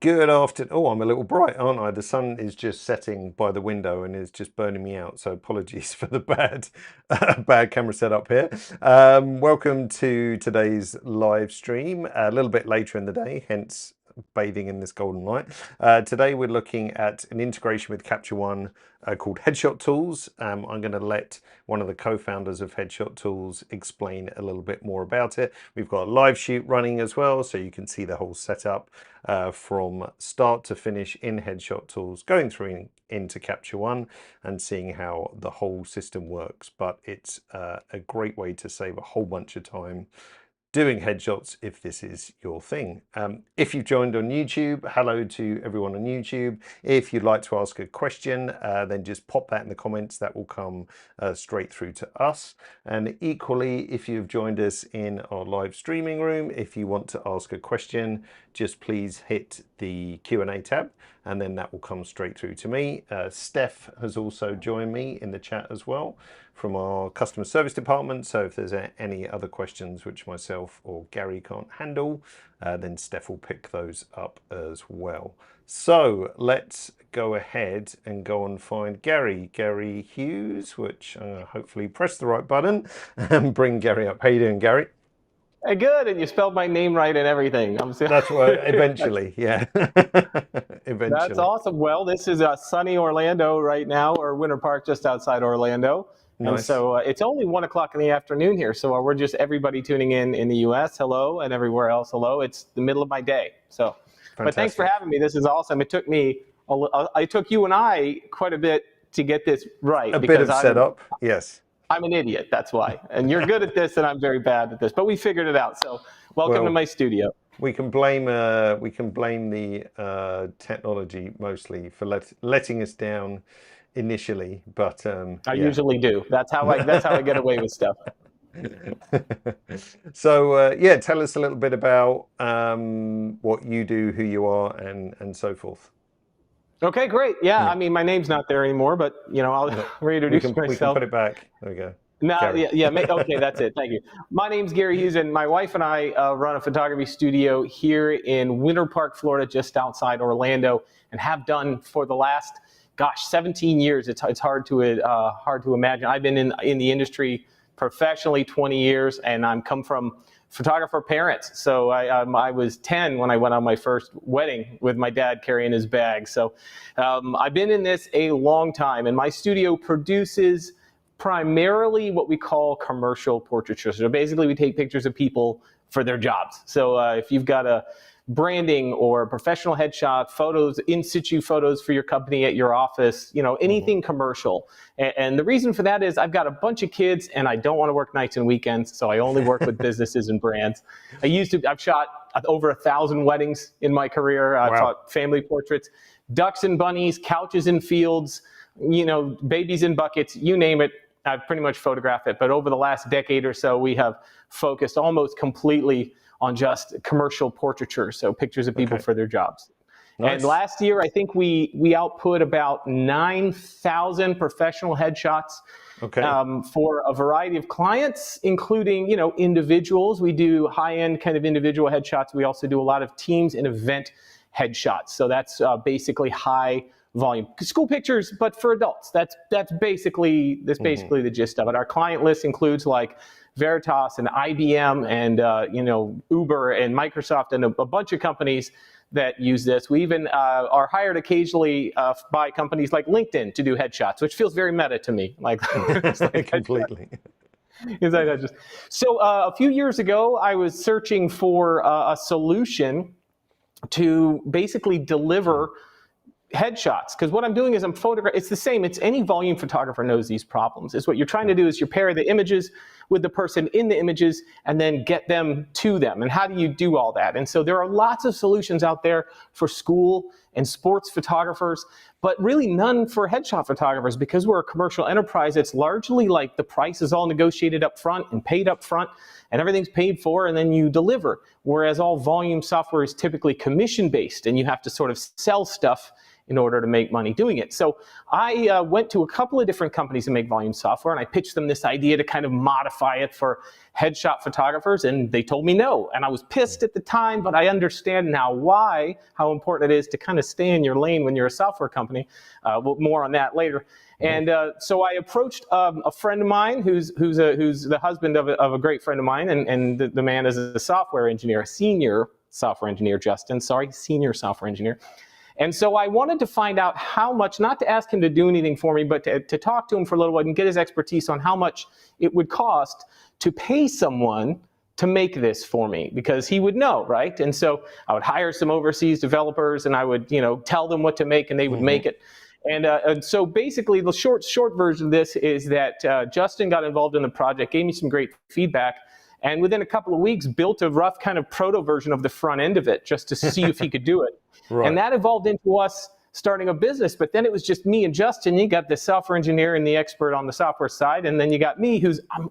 Good afternoon. Oh, I'm a little bright, aren't I? The sun is just setting by the window and is just burning me out. So apologies for the bad camera setup here. Welcome to today's live stream. A little bit later in the day, hence bathing in this golden light. Today we're looking at an integration with Capture One called Headshot Tools. I'm going to let one of the co-founders of Headshot Tools explain a little bit more about it. We've got a live shoot running as well, so you can see the whole setup from start to finish in Headshot Tools, going through into Capture One and seeing how the whole system works. But it's a great way to save a whole bunch of time doing headshots if this is your thing. If you've joined on YouTube, hello to everyone on YouTube. If you'd like to ask a question, then just pop that in the comments. That will come straight through to us. And equally, if you've joined us in our live streaming room, if you want to ask a question, just please hit the Q&A tab, and then that will come straight through to me. Steph has also joined me in the chat as well from our customer service department. So if there's any other questions which myself or Gary can't handle, then Steph will pick those up as well. So let's go ahead and go and find Gary Hughes, which hopefully press the right button and bring Gary up. How you doing, Gary? Hey, good, and you spelled my name right and everything. That's right, eventually, yeah. Eventually. That's awesome. Well, this is sunny Orlando right now, or Winter Park just outside Orlando. Nice. And so it's only 1 o'clock in the afternoon here. So we're just everybody tuning in the US, hello, and everywhere else, hello. It's the middle of my day. So, Fantastic. But thanks for having me. This is awesome. It took you and I quite a bit to get this right. A bit of setup, yes. I'm an idiot, that's why. And you're good at this, and I'm very bad at this. But we figured it out. So welcome to my studio. We can blame the technology mostly for letting us down initially, but I usually do. That's how I get away with stuff. So yeah, tell us a little bit about what you do, who you are, and so forth. Okay, great. Yeah, I mean, my name's not there anymore, but I'll reintroduce myself. We can put it back. There we go. No, okay, that's it. Thank you. My name's Gary Hughes, and my wife and I run a photography studio here in Winter Park, Florida, just outside Orlando, and have done for the last 17 years. It's hard to imagine. I've been in the industry professionally 20 years, and I'm come from photographer parents. So I was 10 when I went on my first wedding with my dad carrying his bag. So I've been in this a long time, and my studio produces primarily what we call commercial portraiture. So basically we take pictures of people for their jobs. So if you've got a branding or professional headshot, photos, in situ photos for your company at your office, anything commercial. And the reason for that is I've got a bunch of kids and I don't want to work nights and weekends, so I only work with businesses and brands. I've shot over 1,000 weddings in my career. I've shot family portraits, ducks and bunnies, couches in fields, babies in buckets, you name it. I've pretty much photographed it. But over the last decade or so, we have focused almost completely on just commercial portraiture, so pictures of people for their jobs. Nice. And last year, I think we output about 9,000 professional headshots for a variety of clients, including individuals. We do high-end kind of individual headshots. We also do a lot of teams and event headshots. So that's basically high volume school pictures, but for adults. That's basically the gist of it. Our client list includes like Veritas and IBM and Uber and Microsoft and a bunch of companies that use this. We even are hired occasionally by companies like LinkedIn to do headshots, which feels very meta to me. Completely. So a few years ago, I was searching for a solution to basically deliver headshots, because what I'm doing is I'm photographing. It's the same. It's any volume photographer knows these problems. Is what you're trying to do is you pair the images with the person in the images and then get them to them. And how do you do all that? And so there are lots of solutions out there for school and sports photographers, but really none for headshot photographers, because we're a commercial enterprise. It's largely like the price is all negotiated up front and paid up front, and everything's paid for, and then you deliver. Whereas all volume software is typically commission based, and you have to sort of sell stuff in order to make money doing it. So I went to a couple of different companies that make volume software, and I pitched them this idea to kind of modify it for headshot photographers, and they told me no. And I was pissed at the time, but I understand now how important it is to kind of stay in your lane when you're a software company. More on that later. And so I approached a friend of mine who's the husband of a great friend of mine, and the man is a software engineer, a senior software engineer, senior software engineer. And so I wanted to find out how much, not to ask him to do anything for me, but to talk to him for a little while and get his expertise on how much it would cost to pay someone to make this for me, because he would know, right? And so I would hire some overseas developers, and I would, tell them what to make, and they would make it. And so basically the short version of this is that Justin got involved in the project, gave me some great feedback, and within a couple of weeks built a rough kind of proto version of the front end of it just to see if he could do it. Right. And that evolved into us starting a business, but then it was just me and Justin. You got the software engineer and the expert on the software side, and then you got me,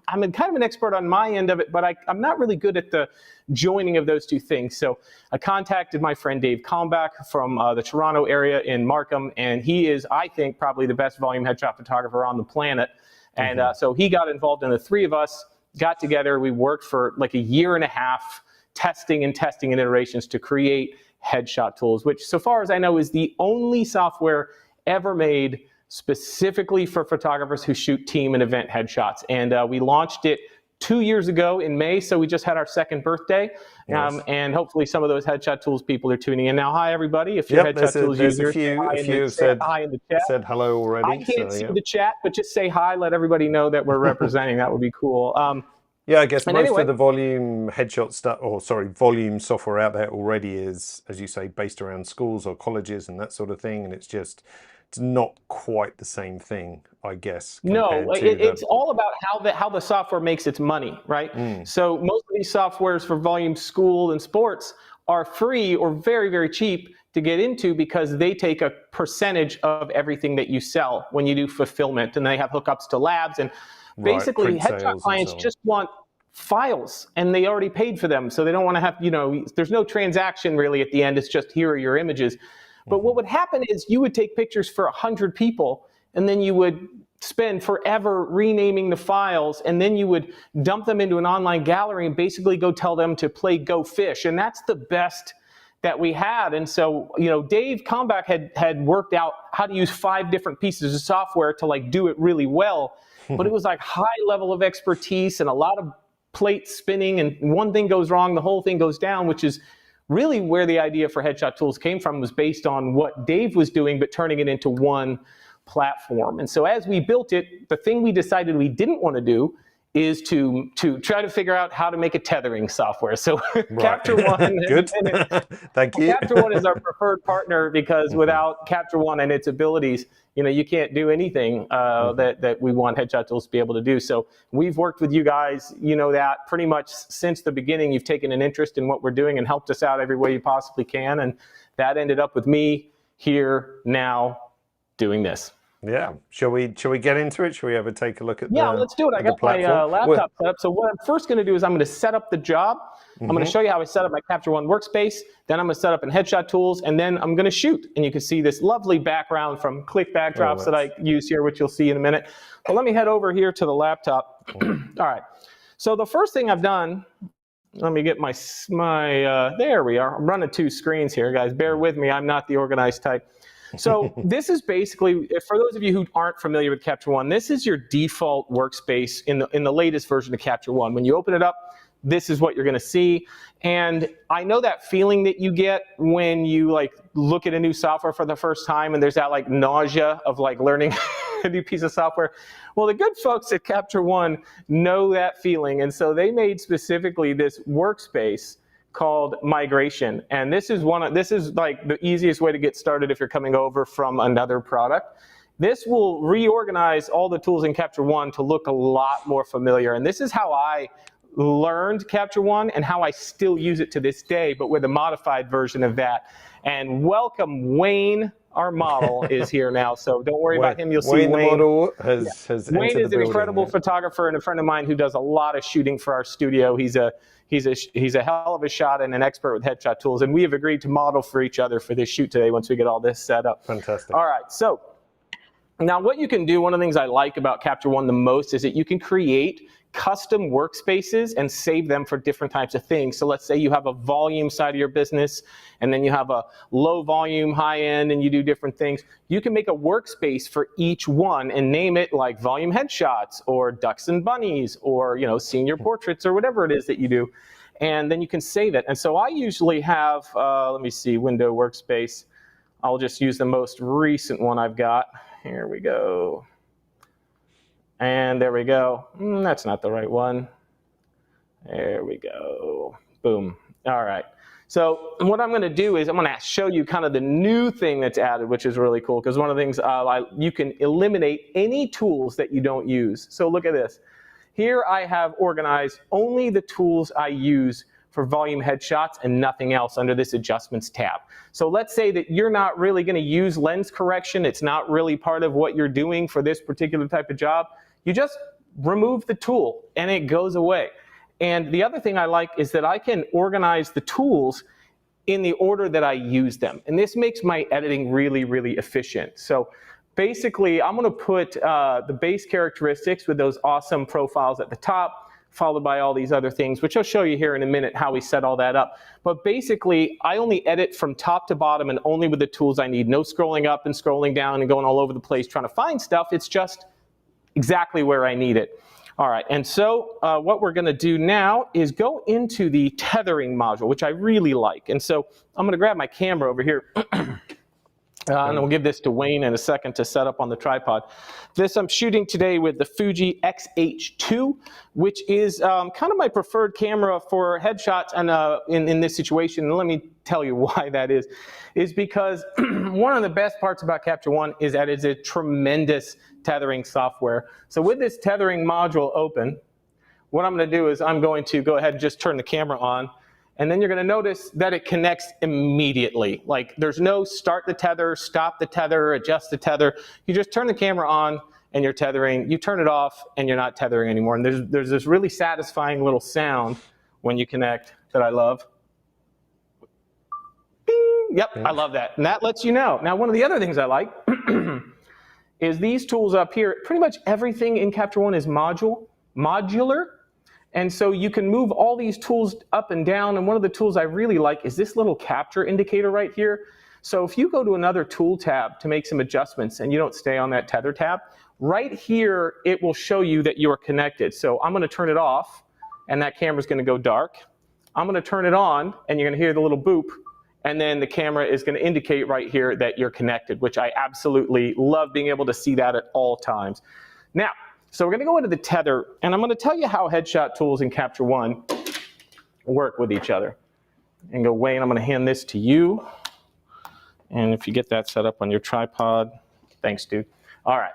I'm kind of an expert on my end of it, but I'm not really good at the joining of those two things. So I contacted my friend Dave Kalmbach from the Toronto area in Markham, and he is, I think, probably the best volume headshot photographer on the planet. And so he got involved, and the three of us got together. We worked for like a year and a half testing and iterations to create headshot tools, which so far as I know is the only software ever made specifically for photographers who shoot team and event headshots. And we launched it 2 years ago in May, so we just had our second birthday. Yes. And hopefully some of those headshot tools people are tuning in now. Hi, everybody. If you're headshot tools users, a few have said hello already. I can't see the chat, but just say hi. Let everybody know that we're representing. That would be cool. Yeah, I guess most of the volume volume software out there already is, as you say, based around schools or colleges and that sort of thing, and it's not quite the same thing, I guess. No, it's all about how the software makes its money, right? So most of these softwares for volume school and sports are free or very, very cheap to get into because they take a percentage of everything that you sell when you do fulfillment, and they have hookups to labs, and basically headshot clients just want files, and they already paid for them, so they don't want to have, there's no transaction really at the end. It's just, here are your images. But what would happen is you would take pictures for 100 people, and then you would spend forever renaming the files, and then you would dump them into an online gallery and basically go tell them to play Go Fish. And that's the best that we had. And so, Dave Kalmbach had worked out how to use 5 different pieces of software to do it really well. But it was high level of expertise and a lot of plate spinning, and one thing goes wrong, the whole thing goes down, which is really where the idea for headshot tools came from, was based on what Dave was doing, but turning it into one platform. And so as we built it, the thing we decided we didn't want to do is to try to figure out how to make a tethering software. So Capture One, good. Thank you. Capture One is our preferred partner because without Capture One and its abilities, you can't do anything that we want headshot tools to be able to do. So we've worked with you guys, that pretty much since the beginning. You've taken an interest in what we're doing and helped us out every way you possibly can. And that ended up with me here now doing this. Yeah. Shall we get into it? Shall we ever take a look at let's do it. I got my laptop set up. So what I'm first going to do is I'm going to set up the job. I'm going to show you how I set up my Capture One workspace. Then I'm going to set up in headshot tools, and then I'm going to shoot. And you can see this lovely background from Click backdrops that I use here, which you'll see in a minute. But let me head over here to the laptop. All right. So the first thing I've done, let me get my there we are. I'm running 2 screens here, guys. Bear with me. I'm not the organized type. So this is basically, for those of you who aren't familiar with Capture One, this is your default workspace in the latest version of Capture One. When you open it up, this is what you're going to see. And I know that feeling that you get when you look at a new software for the first time, and there's that nausea of learning a new piece of software. Well, the good folks at Capture One know that feeling, and so they made specifically this workspace called Migration. And this is the easiest way to get started if you're coming over from another product. This will reorganize all the tools in Capture One to look a lot more familiar. And this is how I learned Capture One and how I still use it to this day, but with a modified version of that. And welcome, Wayne. Our model is here now, so don't worry about him. You'll see Wayne. The model has Wayne is an incredible photographer and a friend of mine who does a lot of shooting for our studio. He's a hell of a shot and an expert with headshot tools, and we have agreed to model for each other for this shoot today once we get all this set up. Fantastic. All right, so now what you can do, one of the things I like about Capture One the most is that you can create custom workspaces and save them for different types of things. So let's say you have a volume side of your business, and then you have a low volume, high end, and you do different things. You can make a workspace for each one and name it like volume headshots or ducks and bunnies or, you know, senior portraits or whatever it is that you do. And then you can save it. And so I usually have, let me see, window workspace. I'll just use the most recent one I've got. Here we go. And there we go. That's not the right one. There we go. Boom. All right. So what I'm going to do is I'm going to show you kind of the new thing that's added, which is really cool, because one of the things you can eliminate any tools that you don't use. So look at this. Here I have organized only the tools I use for volume headshots and nothing else under this adjustments tab. So let's say that you're not really going to use lens correction. It's not really part of what you're doing for this particular type of job. You just remove the tool and it goes away. And the other thing I like is that I can organize the tools in the order that I use them. And this makes my editing really, really efficient. So basically, I'm going to put the base characteristics with those awesome profiles at the top, followed by all these other things, which I'll show you here in a minute how we set all that up. But basically, I only edit from top to bottom and only with the tools I need. No scrolling up and scrolling down and going all over the place trying to find stuff. It's just exactly where I need it. All right, and so what we're going to do now is go into the tethering module, which I really like. And so I'm going to grab my camera over here. And we'll give this to Wayne in a second to set up on the tripod. This I'm shooting today with the Fuji X-H2, which is kind of my preferred camera for headshots and in this situation. And let me tell you why that is because one of the best parts about Capture One is that it's a tremendous tethering software. So with this tethering module open, what I'm going to do is I'm going to go ahead and just turn the camera on. And then you're going to notice that it connects immediately. Like there's no start the tether, stop the tether, adjust the tether. You just turn the camera on and you're tethering. You turn it off and you're not tethering anymore. And there's this really satisfying little sound when you connect that I love. Bing! Yep, I love that. And that lets you know. Now, one of the other things I like is these tools up here. Pretty much everything in Capture One is modular. And so you can move all these tools up and down. And one of the tools I really like is this little capture indicator right here. So if you go to another tool tab to make some adjustments and you don't stay on that tether tab, right here it will show you that you are connected. So I'm going to turn it off and that camera's going to go dark. I'm going to turn it on and you're going to hear the little boop. And then the camera is going to indicate right here that you're connected, which I absolutely love being able to see that at all times. Now, so we're going to go into the tether, and I'm going to tell you how headshot tools in Capture One work with each other. And go, Wayne, I'm going to hand this to you. And if you get that set up on your tripod, thanks, dude. All right.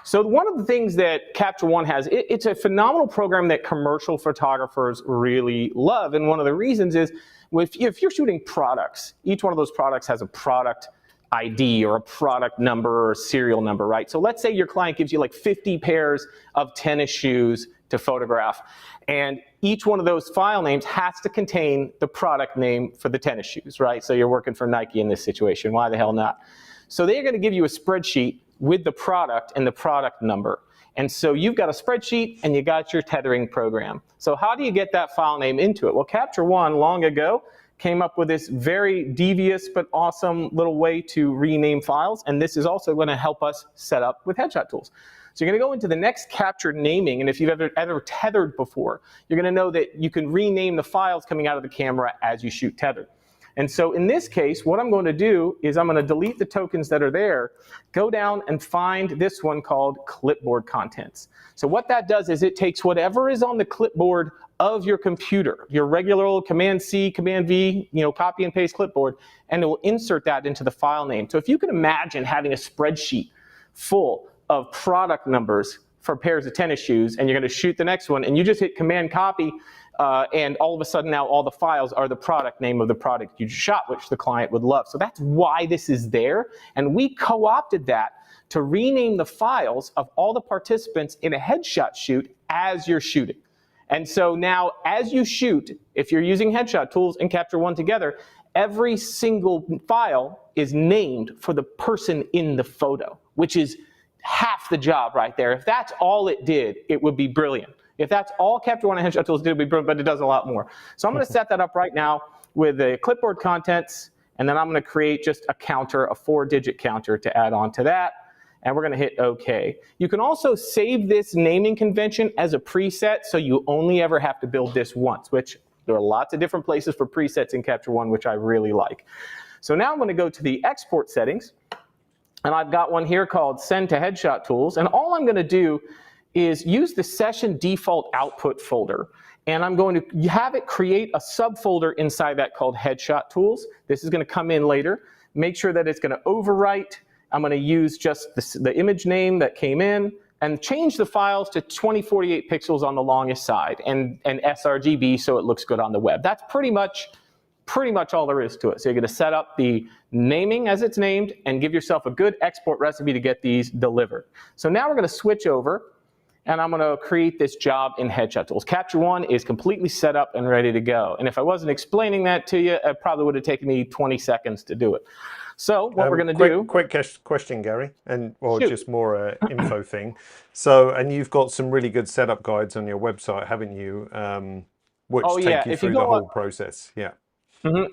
So one of the things that Capture One has, it's a phenomenal program that commercial photographers really love. And one of the reasons is if you're shooting products, each one of those products has a product ID or a product number or a serial number, right? So let's say your client gives you like 50 pairs of tennis shoes to photograph, and each one of those file names has to contain the product name for the tennis shoes, right? So you're working for Nike in this situation. Why the hell not? So they're going to give you a spreadsheet with the product and the product number. And so you've got a spreadsheet and you got your tethering program. So how do you get that file name into it? Well, Capture One long ago came up with this very devious but awesome little way to rename files, and this is also going to help us set up with headshot tools. So you're going to go into the next capture naming, and if you've ever tethered before, you're going to know that you can rename the files coming out of the camera as you shoot tethered. And so in this case, what I'm going to do is I'm going to delete the tokens that are there, go down and find this one called clipboard contents. So what that does is it takes whatever is on the clipboard of your computer, your regular old Command-C, Command-V, copy and paste clipboard, and it will insert that into the file name. So if you can imagine having a spreadsheet full of product numbers for pairs of tennis shoes, and you're going to shoot the next one, and you just hit Command-Copy, and all of a sudden now all the files are the product name of the product you shot, which the client would love. So that's why this is there, and we co-opted that to rename the files of all the participants in a headshot shoot as you're shooting. And so now as you shoot, if you're using headshot tools and Capture One together, every single file is named for the person in the photo, which is half the job right there. If that's all it did, it would be brilliant. If that's all Capture One and Headshot Tools do, but it does a lot more. So I'm going to set that up right now with the clipboard contents, and then I'm going to create just a counter, a 4-digit counter to add on to that. And we're going to hit OK. You can also save this naming convention as a preset, so you only ever have to build this once, which there are lots of different places for presets in Capture One, which I really like. So now I'm going to go to the export settings, and I've got one here called Send to Headshot Tools, and all I'm going to do is use the session default output folder, and I'm going to have it create a subfolder inside that called Headshot Tools. This is going to come in later. Make sure that it's going to overwrite. I'm going to use just the image name that came in and change the files to 2048 pixels on the longest side and sRGB so it looks good on the web. That's pretty much all there is to it. So you're going to set up the naming as it's named and give yourself a good export recipe to get these delivered. So now we're going to switch over, and I'm going to create this job in Headshot Tools. Capture One is completely set up and ready to go. And if I wasn't explaining that to you, it probably would have taken me 20 seconds to do it. So what we're going to do... Quick question, Gary, and well, Shoot. just more info thing. So, and you've got some really good setup guides on your website, haven't you? Which take you through the whole process. Yeah.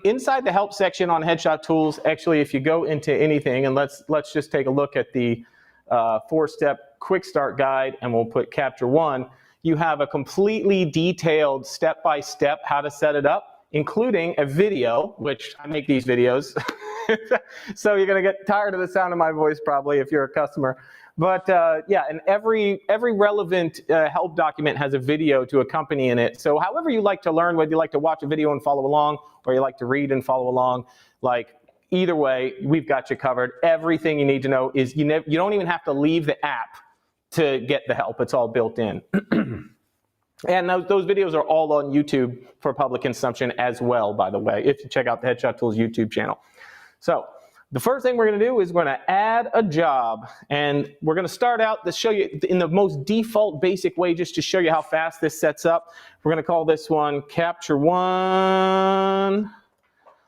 Inside the help section on Headshot Tools, actually, if you go into anything, and let's just take a look at the 4-step quick start guide, and we'll put Capture One, you have a completely detailed step-by-step how to set it up, including a video, which I make these videos. So you're going to get tired of the sound of my voice probably if you're a customer. But yeah, and every relevant help document has a video to accompany in it. So however you like to learn, whether you like to watch a video and follow along, or you like to read and follow along, like either way, we've got you covered. Everything you need to know is you don't even have to leave the app to get the help. It's all built in. And those videos are all on YouTube for public consumption as well, by the way, if you check out the Headshot Tools YouTube channel. So the first thing we're going to do is we're going to add a job, and we're going to start out to show you in the most default basic way, just to show you how fast this sets up. We're going to call this one Capture One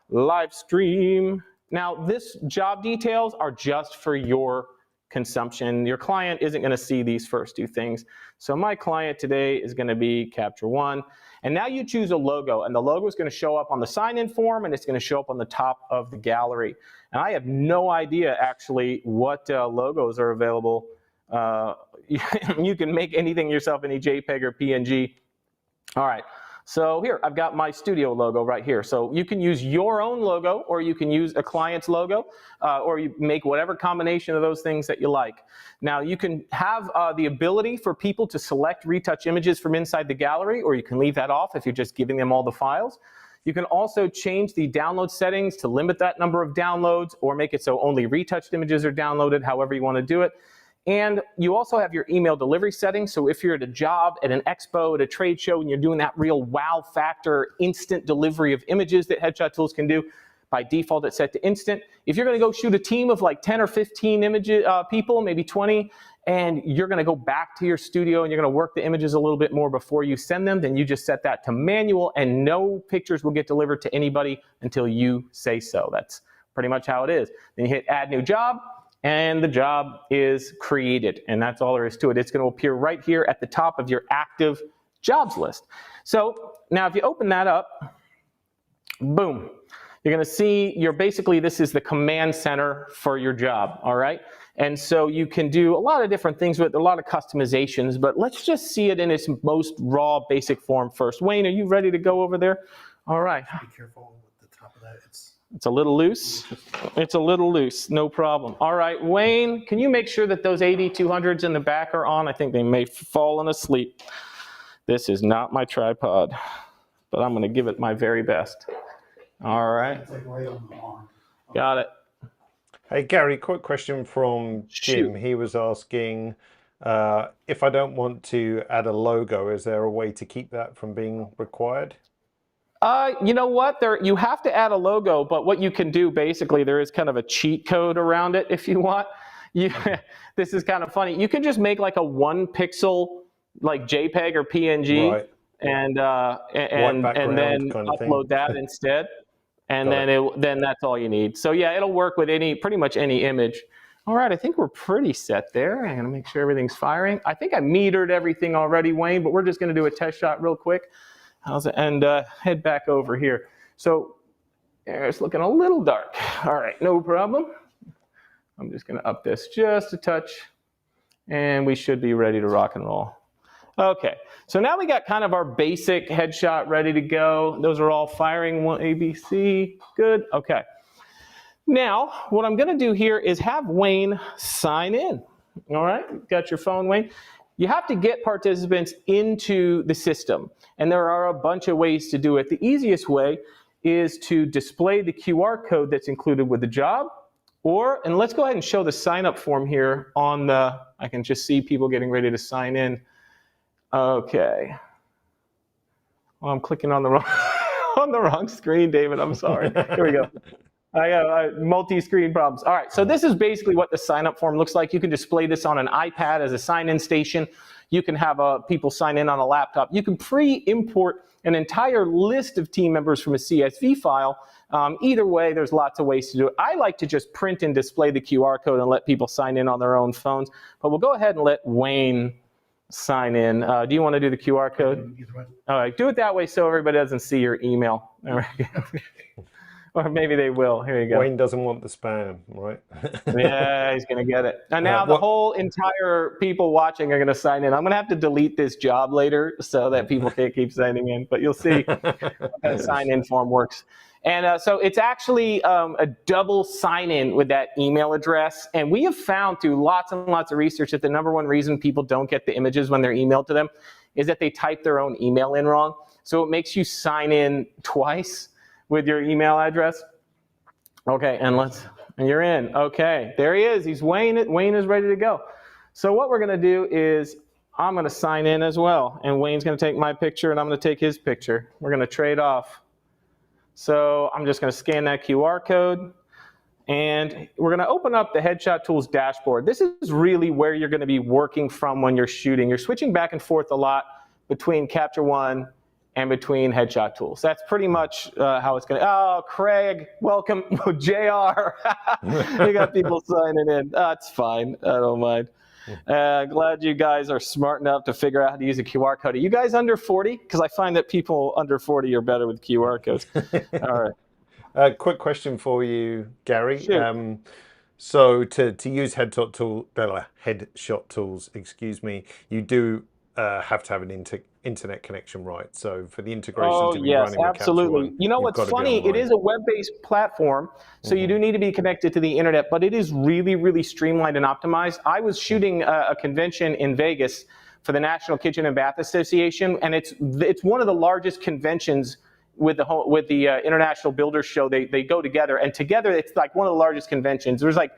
Livestream. Now, this job details are just for your consumption. Your client isn't going to see these first two things. So my client today is going to be Capture One. And now you choose a logo, and the logo is going to show up on the sign-in form, and it's going to show up on the top of the gallery. And I have no idea actually what logos are available. You can make anything yourself, any JPEG or PNG. All right. So here, I've got my studio logo right here. So you can use your own logo, or you can use a client's logo, or you make whatever combination of those things that you like. Now, you can have the ability for people to select retouch images from inside the gallery, or you can leave that off if you're just giving them all the files. You can also change the download settings to limit that number of downloads, or make it so only retouched images are downloaded, however you want to do it. And you also have your email delivery settings. So if you're at a job, at an expo, at a trade show, and you're doing that real wow factor instant delivery of images that Headshot Tools can do, by default it's set to instant. If you're going to go shoot a team of like 10 or 15 people, maybe 20, and you're going to go back to your studio and you're going to work the images a little bit more before you send them, then you just set that to manual, and no pictures will get delivered to anybody until you say so. That's pretty much how it is. Then you hit Add New Job, and the job is created, and that's all there is to it. It's going to appear right here at the top of your active jobs list. So now if you open that up, boom, you're going to see this is the command center for your job, all right? And so you can do a lot of different things with it, a lot of customizations, but let's just see it in its most raw, basic form first. Wayne, are you ready to go over there? All right. Be careful with the top of that. It's a little loose. It's a little loose, no problem. All right, Wayne, can you make sure that those 8200s in the back are on? I think they may have fallen asleep. This is not my tripod, but I'm going to give it my very best. All right. Got it. Hey, Gary, quick question from Jim. Shoot. He was asking, if I don't want to add a logo, is there a way to keep that from being required? You know what? You have to add a logo, but what you can do, basically, there is kind of a cheat code around it if you want. This is kind of funny. You can just make like a 1 pixel, like JPEG or PNG, right, and then upload that instead, and then that's all you need. So yeah, it'll work with pretty much any image. All right, I think we're pretty set there. I'm going to make sure everything's firing. I think I metered everything already, Wayne, but we're just going to do a test shot real quick. How's it? And head back over here. So it's looking a little dark. All right, no problem. I'm just going to up this just a touch, and we should be ready to rock and roll. Okay, so now we got kind of our basic headshot ready to go. Those are all firing, one ABC, good, okay. Now, what I'm gonna do here is have Wayne sign in, all right? Got your phone, Wayne? You have to get participants into the system, and there are a bunch of ways to do it. The easiest way is to display the QR code that's included with the job, and let's go ahead and show the sign up form here on I can just see people getting ready to sign in. Okay. Well, I'm clicking on the wrong screen, David. I'm sorry. Here we go. I got multi-screen problems. All right, so this is basically what the sign-up form looks like. You can display this on an iPad as a sign-in station. You can have people sign in on a laptop. You can pre-import an entire list of team members from a CSV file. Either way, there's lots of ways to do it. I like to just print and display the QR code and let people sign in on their own phones. But we'll go ahead and let Wayne sign in. Do you want to do the QR code? All right, do it that way so everybody doesn't see your email. All right. Or maybe they will. Here you go. Wayne doesn't want the spam, right? Yeah, he's going to get it. And now the whole entire people watching are going to sign in. I'm going to have to delete this job later so that people can't keep signing in. But you'll see how the sign-in form works. And so it's actually a double sign-in with that email address. And we have found through lots and lots of research that the number one reason people don't get the images when they're emailed to them is that they type their own email in wrong. So it makes you sign in twice with your email address. Okay, and you're in. Okay, there he is. He's Wayne. Wayne is ready to go. So what we're going to do is I'm going to sign in as well. And Wayne's going to take my picture, and I'm going to take his picture. We're going to trade off. So I'm just going to scan that QR code, and we're going to open up the Headshot Tools dashboard. This is really where you're going to be working from when you're shooting. You're switching back and forth a lot between Capture One and between Headshot Tools. That's pretty much how it's going to. Oh, Craig, welcome. JR. You got people signing in. That's fine. I don't mind. Glad you guys are smart enough to figure out how to use a QR code. Are you guys under 40? Because I find that people under 40 are better with QR codes. All right. Quick question for you, Gary. Sure. So to use headshot tools, you do have to have an internet connection, right? So for the integration to be running with absolutely. Capture One, you know what's funny? It is a web-based platform, so you do need to be connected to the internet, but it is really, really streamlined and optimized. I was shooting a convention in Vegas for the National Kitchen and Bath Association, and it's one of the largest conventions with the International Builders Show. They go together, and together it's like one of the largest conventions. There's like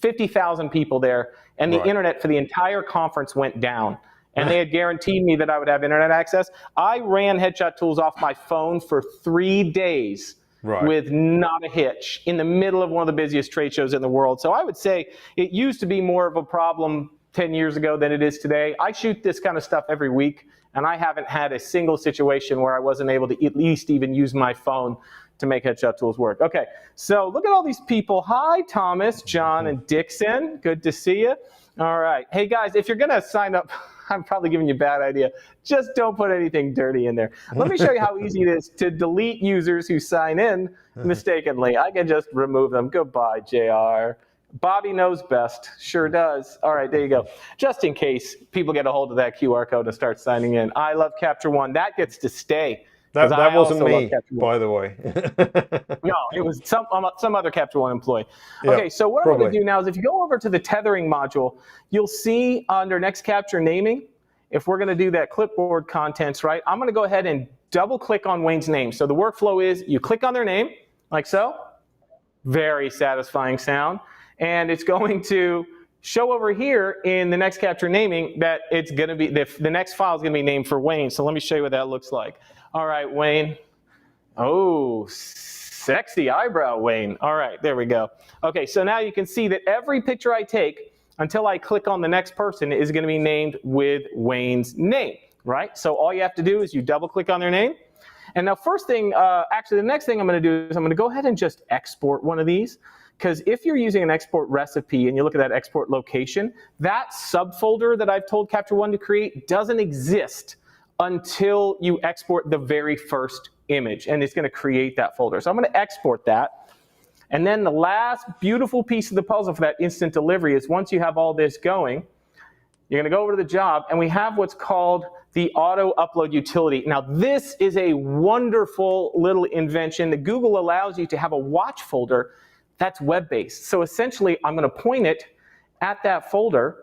50,000 people there, and the internet for the entire conference went down. And they had guaranteed me that I would have internet access. I ran Headshot Tools off my phone for 3 days with not a hitch in the middle of one of the busiest trade shows in the world. So I would say it used to be more of a problem 10 years ago than it is today. I shoot this kind of stuff every week, and I haven't had a single situation where I wasn't able to at least even use my phone to make Headshot Tools work. Okay, so look at all these people. Hi, Thomas, John, and Dixon. Good to see you. All right. Hey, guys, if you're going to sign up, I'm probably giving you a bad idea. Just don't put anything dirty in there. Let me show you how easy it is to delete users who sign in mistakenly. I can just remove them. Goodbye, JR. Bobby knows best. Sure does. All right, there you go. Just in case people get a hold of that QR code and start signing in. I love Capture One. That gets to stay. That wasn't me, by the way. No, it was some other Capture One employee. Okay, so what I'm going to do now is if you go over to the tethering module, you'll see under Next Capture Naming, if we're going to do that clipboard contents, right, I'm going to go ahead and double click on Wayne's name. So the workflow is you click on their name, like so. Very satisfying sound. And it's going to show over here in the Next Capture Naming that it's going to be, the next file is going to be named for Wayne. So let me show you what that looks like. All right, Wayne. Oh, sexy eyebrow, Wayne. All right, there we go. Okay, so now you can see that every picture I take until I click on the next person is going to be named with Wayne's name, right? So all you have to do is you double click on their name. And now first thing, actually the next thing I'm going to do is I'm going to go ahead and just export one of these because if you're using an export recipe and you look at that export location, that subfolder that I've told Capture One to create doesn't exist until you export the very first image, and it's going to create that folder. So I'm going to export that. And then the last beautiful piece of the puzzle for that instant delivery is once you have all this going, you're going to go over to the job, and we have what's called the auto upload utility. Now, this is a wonderful little invention that Google allows you to have a watch folder that's web-based. So essentially, I'm going to point it at that folder,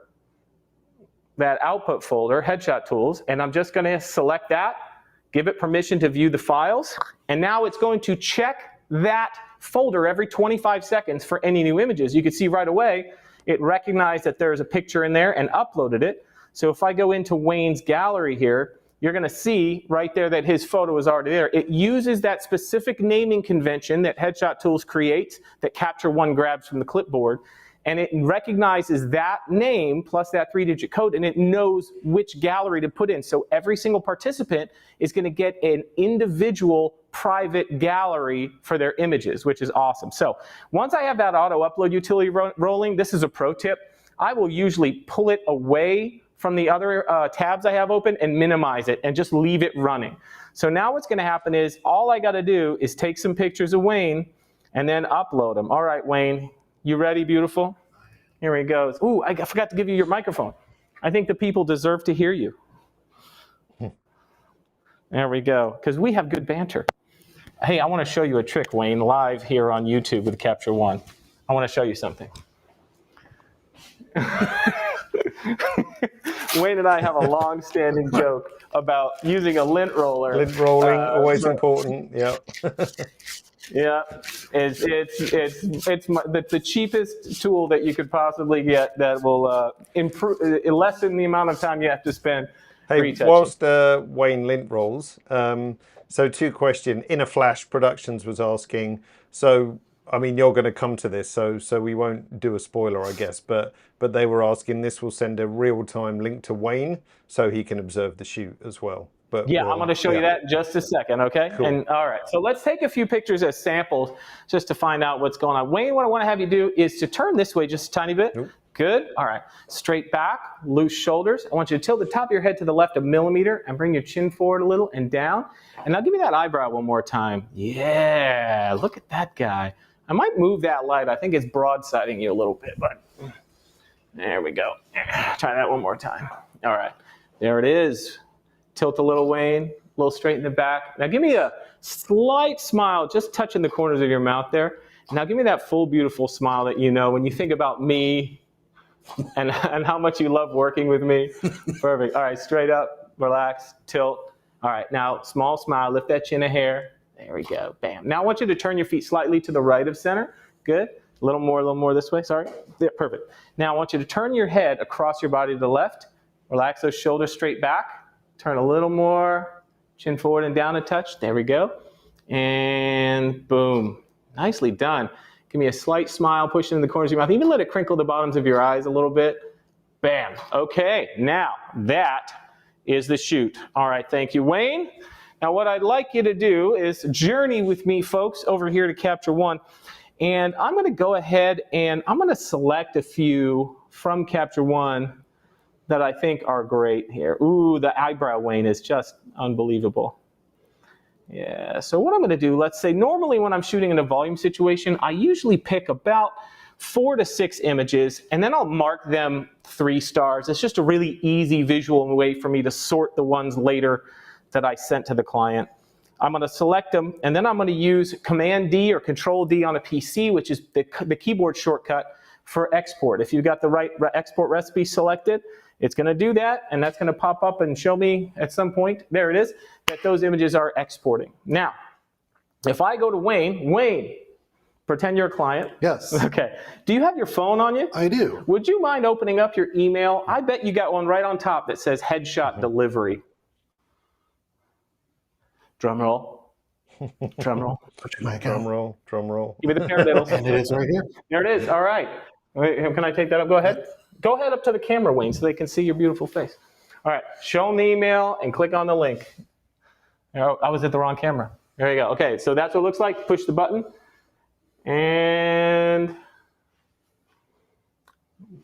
that output folder, Headshot Tools, and I'm just going to select that, give it permission to view the files, and now it's going to check that folder every 25 seconds for any new images. You can see right away, it recognized that there's a picture in there and uploaded it. So if I go into Wayne's gallery here, you're going to see right there that his photo is already there. It uses that specific naming convention that Headshot Tools creates that Capture One grabs from the clipboard, and it recognizes that name plus that 3-digit code, and it knows which gallery to put in. So every single participant is going to get an individual private gallery for their images, which is awesome. So once I have that auto upload utility rolling, this is a pro tip. I will usually pull it away from the other tabs I have open and minimize it and just leave it running. So now what's going to happen is all I got to do is take some pictures of Wayne and then upload them. All right, Wayne, you ready, beautiful? Here he goes. Ooh, I forgot to give you your microphone. I think the people deserve to hear you. There we go, because we have good banter. Hey, I want to show you a trick, Wayne, live here on YouTube with Capture One. I want to show you something. Wayne and I have a long-standing joke about using a lint roller. Lint rolling, always important. Yeah. Yeah, it's the cheapest tool that you could possibly get that will improve, lessen the amount of time you have to spend retouching. Whilst Wayne lint rolls, so two questions. Inner Flash Productions was asking, so I mean, you're going to come to this, so we won't do a spoiler, I guess, but they were asking this will send a real-time link to Wayne so he can observe the shoot as well. But yeah, I'm going to show you that in just a second, okay? Cool. And all right, so let's take a few pictures as samples just to find out what's going on. Wayne, what I want to have you do is to turn this way just a tiny bit. Nope. Good. All right. Straight back, loose shoulders. I want you to tilt the top of your head to the left a millimeter and bring your chin forward a little and down. And now give me that eyebrow one more time. Yeah, look at that guy. I might move that light. I think it's broadsiding you a little bit, but there we go. Try that one more time. All right. There it is. Tilt a little, Wayne. A little straight in the back. Now give me a slight smile, just touching the corners of your mouth there. Now give me that full, beautiful smile that you know when you think about me and how much you love working with me. Perfect. All right, straight up, relax, tilt. All right, now small smile, lift that chin a hair. There we go, bam. Now I want you to turn your feet slightly to the right of center. Good. A little more this way, sorry. Yeah, perfect. Now I want you to turn your head across your body to the left. Relax those shoulders straight back. Turn a little more, chin forward and down a touch. There we go. And boom. Nicely done. Give me a slight smile, push it in the corners of your mouth. Even let it crinkle the bottoms of your eyes a little bit. Bam. Okay, now that is the shoot. All right, thank you, Wayne. Now what I'd like you to do is journey with me, folks, over here to Capture One. And I'm going to go ahead and I'm going to select a few from Capture One that I think are great here. Ooh, the eyebrow, Wayne, is just unbelievable. Yeah, so what I'm going to do, let's say normally when I'm shooting in a volume situation, I usually pick about 4 to 6 images, and then I'll mark them 3 stars. It's just a really easy visual way for me to sort the ones later that I sent to the client. I'm going to select them, and then I'm going to use Command-D or Control-D on a PC, which is the keyboard shortcut for export. If you've got the right export recipe selected, it's going to do that, and that's going to pop up and show me at some point, there it is, that those images are exporting. Now, if I go to Wayne, pretend you're a client. Yes. Okay. Do you have your phone on you? I do. Would you mind opening up your email? I bet you got one right on top that says Headshot Delivery. Drum roll. Drum roll. Put my account. Drum roll. Give me the paradiddles. And it is right here. There it is. All right. Wait, can I take that up? Go ahead. Go ahead up to the camera, Wayne, so they can see your beautiful face. All right. Show them the email and click on the link. Oh, I was at the wrong camera. There you go. Okay, so that's what it looks like. Push the button. And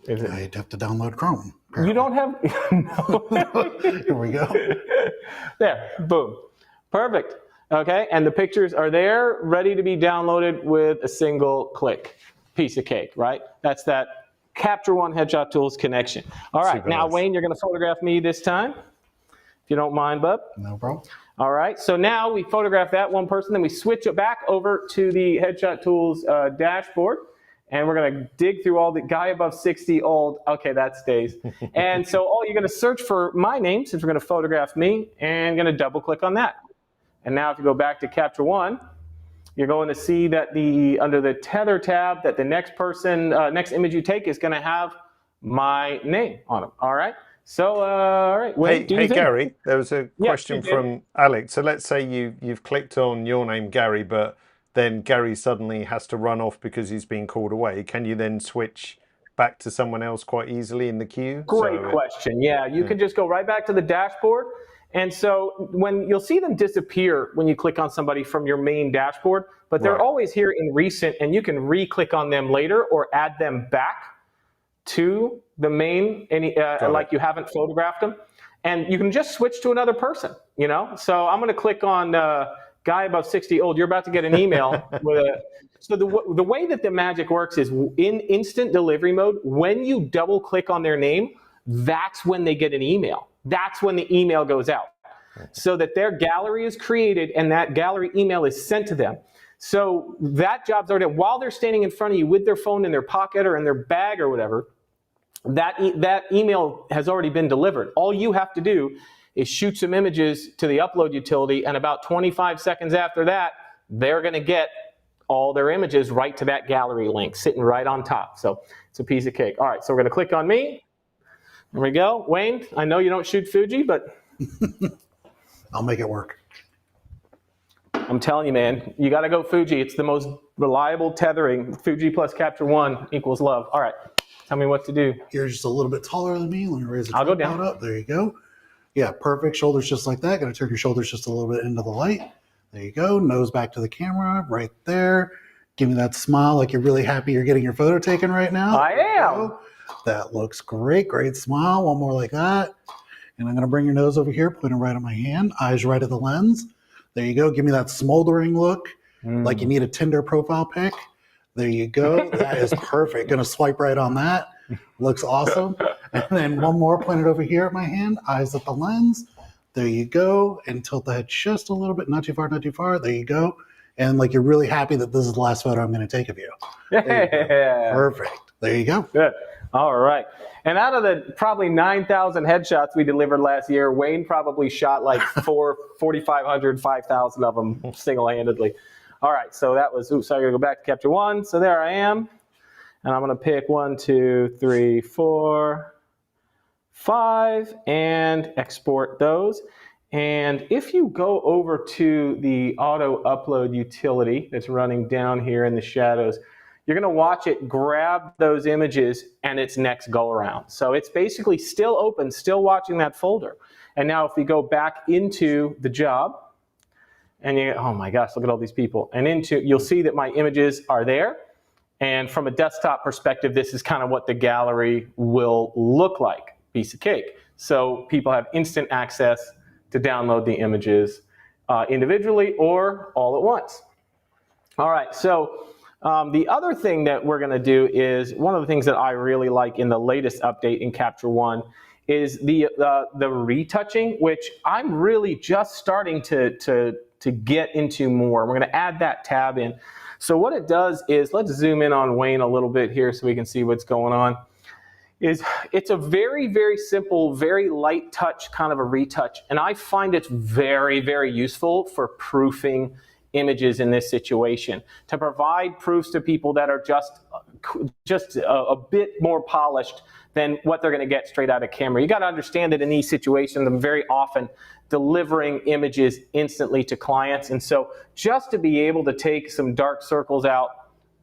is it? I'd have to download Chrome. You don't have. No. Here we go. There, boom. Perfect. Okay, and the pictures are there, ready to be downloaded with a single click. Piece of cake, right? That's that Capture One Headshot Tools connection. All right, Super now nice. Wayne, you're going to photograph me this time, if you don't mind, bub. No problem. All right, so now we photograph that one person, then we switch it back over to the Headshot Tools dashboard, and we're going to dig through all the guy above 60 old. Okay, that stays. And so you're going to search for my name, since we're going to photograph me, and going to double click on that. And now if you go back to Capture One, you're going to see that under the tether tab, that the next image you take is going to have my name on it. All right. So, all right. Wait, Hey, Gary, there was a question you did. from Alex. So let's say you've clicked on your name, Gary, but then Gary suddenly has to run off because he's been called away. Can you then switch back to someone else quite easily in the queue? Great question. Yeah, you can just go right back to the dashboard. And so when you'll see them disappear when you click on somebody from your main dashboard, but they're always here in recent, and you can re-click on them later or add them back to the main, like you haven't photographed them. And you can just switch to another person, you know? So I'm going to click on guy above 60 old. You're about to get an email with a. So the way that the magic works is in instant delivery mode, when you double click on their name, that's when they get an email. That's when the email goes out, so that their gallery is created and that gallery email is sent to them. So that job's already done. While they're standing in front of you with their phone in their pocket or in their bag or whatever, that email has already been delivered. All you have to do is shoot some images to the upload utility, and about 25 seconds after that, they're going to get all their images right to that gallery link sitting right on top. So it's a piece of cake. All right, so we're going to click on me. There we go. Wayne, I know you don't shoot Fuji, but I'll make it work. I'm telling you, man, you got to go Fuji. It's the most reliable tethering. Fuji plus Capture One equals love. All right, tell me what to do. You're just a little bit taller than me. Let me raise the I'll go tripod down. up. There you go. Yeah, perfect. Shoulders just like that. Got to turn your shoulders just a little bit into the light. There you go. Nose back to the camera right there. Give me that smile like you're really happy you're getting your photo taken right now. I am. That looks great. Great smile. One more like that. And I'm going to bring your nose over here, pointing right at my hand. Eyes right at the lens. There you go. Give me that smoldering look, like you need a Tinder profile pic. There you go. That is perfect. Going to swipe right on that. Looks awesome. And then one more pointed over here at my hand. Eyes at the lens. There you go. And tilt the head just a little bit. Not too far, not too far. There you go. And like you're really happy that this is the last photo I'm going to take of you. Yeah. Perfect. There you go. Good. All right. And out of the probably 9,000 headshots we delivered last year, Wayne probably shot like 4,500, 5,000 of them single-handedly. All right. So that was, so I'm going to go back to Capture One. So there I am. And I'm going to pick 1, 2, 3, 4, 5, and export those. And if you go over to the auto upload utility that's running down here in the shadows, you're going to watch it grab those images and its next go around. So it's basically still open, still watching that folder. And now if we go back into the job, and you, oh my gosh, look at all these people. And you'll see that my images are there. And from a desktop perspective, this is kind of what the gallery will look like. Piece of cake. So people have instant access to download the images individually or all at once. All right, so the other thing that we're going to do is, one of the things that I really like in the latest update in Capture One is the retouching, which I'm really just starting to get into more. We're going to add that tab in. So what it does is, let's zoom in on Wayne a little bit here so we can see what's going on. It's a very, very simple, very light touch kind of a retouch. And I find it's very, very useful for proofing images in this situation, to provide proofs to people that are just a bit more polished than what they're going to get straight out of camera. You got to understand that in these situations, I'm very often delivering images instantly to clients. And so just to be able to take some dark circles out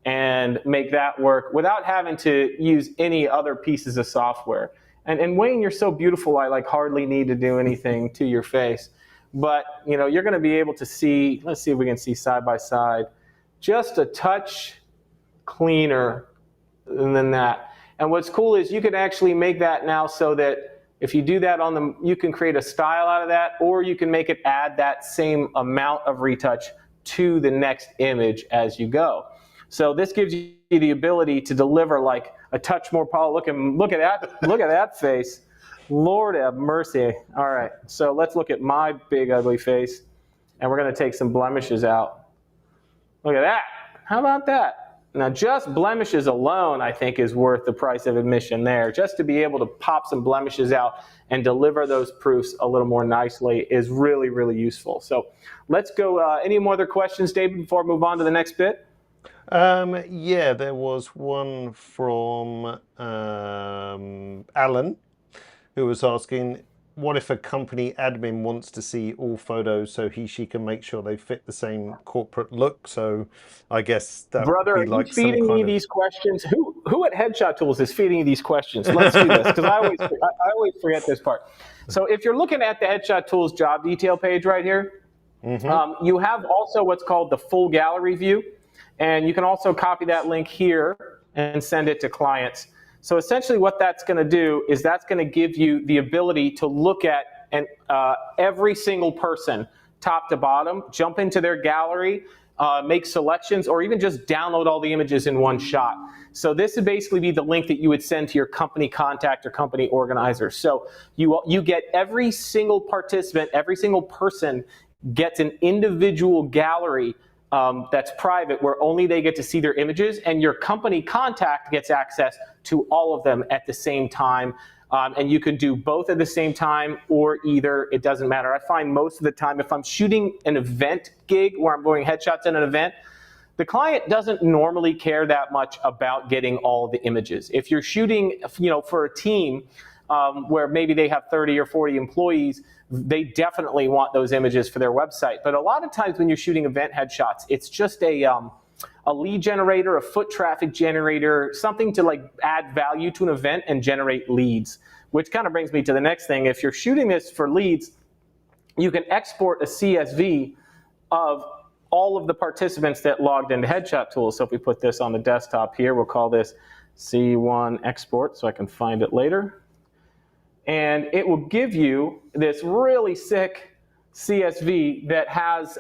and make that work without having to use any other pieces of software. And Wayne, you're so beautiful, I like hardly need to do anything to your face. But you know, you're going to be able to see, let's see if we can see side by side, just a touch cleaner than that. And what's cool is you can actually make that now so that if you do that on the, you can create a style out of that, or you can make it add that same amount of retouch to the next image as you go. So this gives you the ability to deliver like a touch more polished. Look at that face. Lord have mercy. All right, so let's look at my big ugly face, and we're going to take some blemishes out. Look at that. How about that? Now, just blemishes alone, I think, is worth the price of admission there. Just to be able to pop some blemishes out and deliver those proofs a little more nicely is really, really useful. So let's go. Any more other questions, David, before I move on to the next bit? Yeah, there was one from Alan, who was asking, what if a company admin wants to see all photos so she can make sure they fit the same corporate look? So I guess that Brother, would be like are you feeding me these questions? Who at Headshot Tools is feeding you these questions? Let's do this, because I always forget this part. So if you're looking at the Headshot Tools job detail page right here, you have also what's called the full gallery view, and you can also copy that link here and send it to clients. So essentially what that's going to do is that's going to give you the ability to look at every single person, top to bottom, jump into their gallery, make selections, or even just download all the images in one shot. So this would basically be the link that you would send to your company contact or company organizer. So you get every single participant, every single person gets an individual gallery that's private, where only they get to see their images, and your company contact gets access to all of them at the same time. And you can do both at the same time or either, it doesn't matter. I find most of the time, if I'm shooting an event gig where I'm doing headshots in an event, the client doesn't normally care that much about getting all the images. If you're shooting, for a team where maybe they have 30 or 40 employees, they definitely want those images for their website. But a lot of times when you're shooting event headshots, it's just a lead generator, a foot traffic generator, something to like add value to an event and generate leads. Which kind of brings me to the next thing. If you're shooting this for leads, you can export a CSV of all of the participants that logged into Headshot Tools. So if we put this on the desktop here, we'll call this C1 export so I can find it later. And it will give you this really sick CSV that has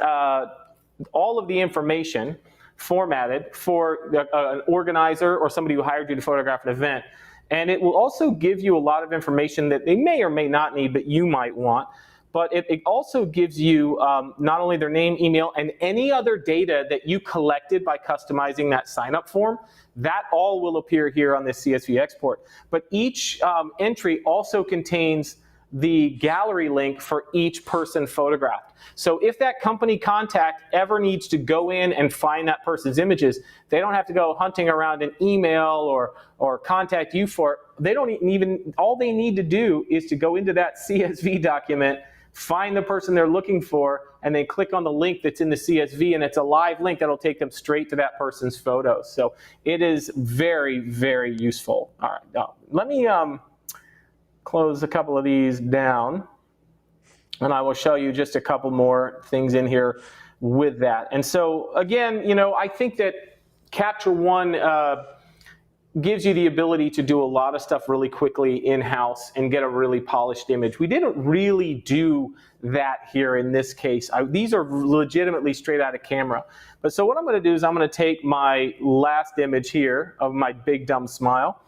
all of the information formatted for an organizer or somebody who hired you to photograph an event. And it will also give you a lot of information that they may or may not need, but you might want. But it also gives you not only their name, email, and any other data that you collected by customizing that sign-up form. That all will appear here on this CSV export. But each entry also contains the gallery link for each person photographed. So if that company contact ever needs to go in and find that person's images, they don't have to go hunting around an email or contact you for it. They don't even, all they need to do is to go into that CSV document, find the person they're looking for, and then click on the link that's in the CSV, and it's a live link that'll take them straight to that person's photos. So it is very, very useful. All right, now, let me close a couple of these down, and I will show you just a couple more things in here with that. And so again, I think that Capture One gives you the ability to do a lot of stuff really quickly in-house and get a really polished image. We didn't really do that here in this case. These are legitimately straight out of camera. But so what I'm going to do is I'm going to take my last image here of my big dumb smile,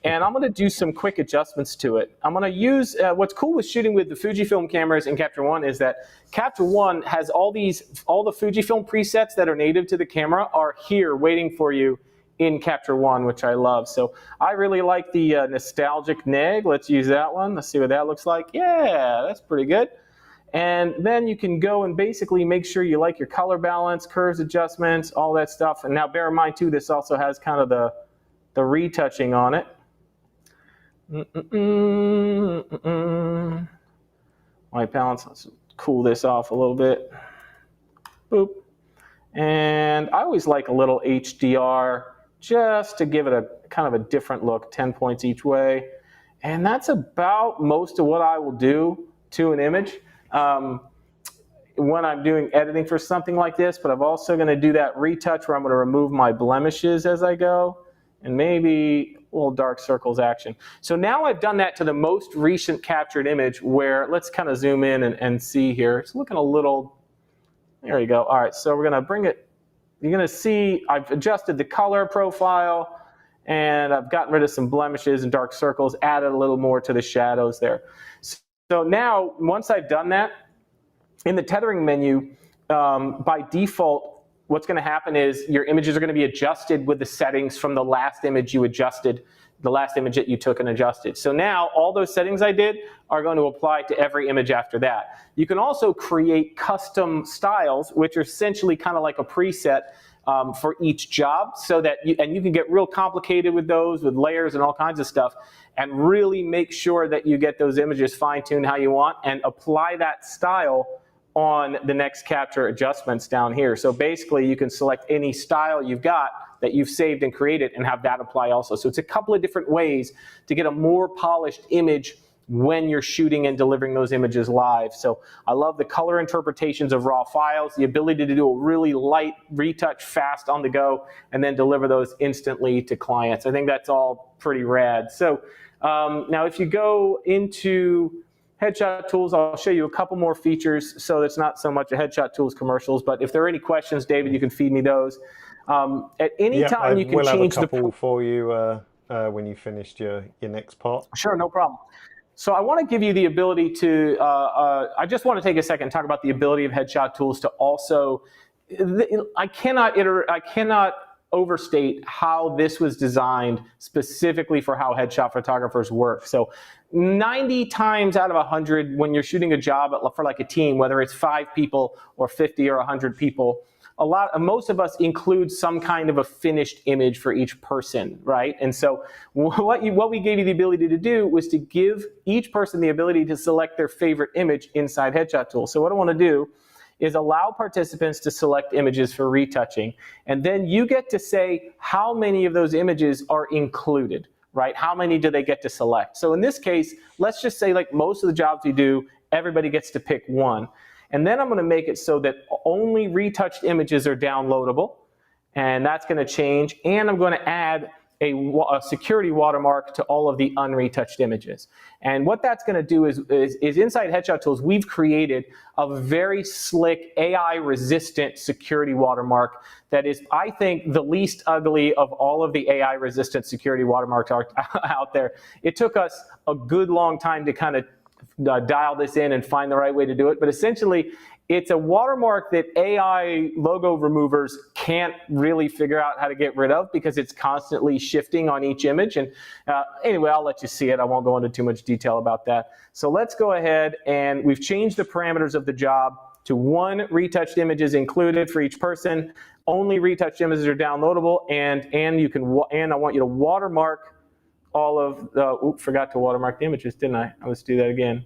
and I'm going to do some quick adjustments to it. I'm going to use, what's cool with shooting with the Fujifilm cameras in Capture One is that Capture One has all the Fujifilm presets that are native to the camera are here waiting for you in Capture One, which I love. So I really like the nostalgic neg. Let's use that one. Let's see what that looks like. Yeah, that's pretty good. And then you can go and basically make sure you like your color balance, curves adjustments, all that stuff. And now bear in mind too, this also has kind of the retouching on it. White balance, let's cool this off a little bit. Boop. And I always like a little HDR just to give it a kind of a different look, 10 points each way. And that's about most of what I will do to an image. when I'm doing editing for something like this, but I'm also going to do that retouch where I'm going to remove my blemishes as I go, and maybe a little dark circles action. So now I've done that to the most recent captured image where, let's kind of zoom in and see here. It's looking a little, there you go. All right, so we're going to bring it, you're going to see I've adjusted the color profile, and I've gotten rid of some blemishes and dark circles, added a little more to the shadows there. So now, once I've done that, in the tethering menu, by default, what's going to happen is your images are going to be adjusted with the settings from the last image you adjusted, the last image that you took and adjusted. So now all those settings I did are going to apply to every image after that. You can also create custom styles, which are essentially kind of like a preset for each job, so that you can get real complicated with those, with layers and all kinds of stuff, and really make sure that you get those images fine-tuned how you want and apply that style on the next capture adjustments down here. So basically you can select any style you've got that you've saved and created and have that apply also. So it's a couple of different ways to get a more polished image when you're shooting and delivering those images live. So I love the color interpretations of raw files, the ability to do a really light retouch fast on the go, and then deliver those instantly to clients. I think that's all pretty rad. So now if you go into Headshot Tools, I'll show you a couple more features, so it's not so much a Headshot Tools commercials, but if there are any questions, David, you can feed me those. At any time you can change the... We'll have a couple for you when you finished your next part. Sure, no problem. So I want to give you the ability to, I just want to take a second and talk about the ability of Headshot Tools to also, I cannot overstate how this was designed specifically for how headshot photographers work. So 90 times out of 100, when you're shooting a job for like a team, whether it's 5 people or 50 or 100 people, most of us include some kind of a finished image for each person, right? And so what we gave you the ability to do was to give each person the ability to select their favorite image inside Headshot Tools. So what I want to do is allow participants to select images for retouching, and then you get to say how many of those images are included, right? How many do they get to select? So in this case, let's just say like most of the jobs we do, everybody gets to pick one. And then I'm going to make it so that only retouched images are downloadable, and that's going to change. And I'm going to add a security watermark to all of the unretouched images. And what that's going to do is inside Headshot Tools, we've created a very slick AI-resistant security watermark that is, I think, the least ugly of all of the AI-resistant security watermarks out there. It took us a good long time to kind of dial this in and find the right way to do it, but essentially it's a watermark that AI logo removers can't really figure out how to get rid of because it's constantly shifting on each image. And anyway, I'll let you see it. I won't go into too much detail about that. So let's go ahead, and we've changed the parameters of the job to 1 retouched image is included for each person. Only retouched images are downloadable, and I want you to watermark all of the, forgot to watermark the images, didn't I? Let's do that again.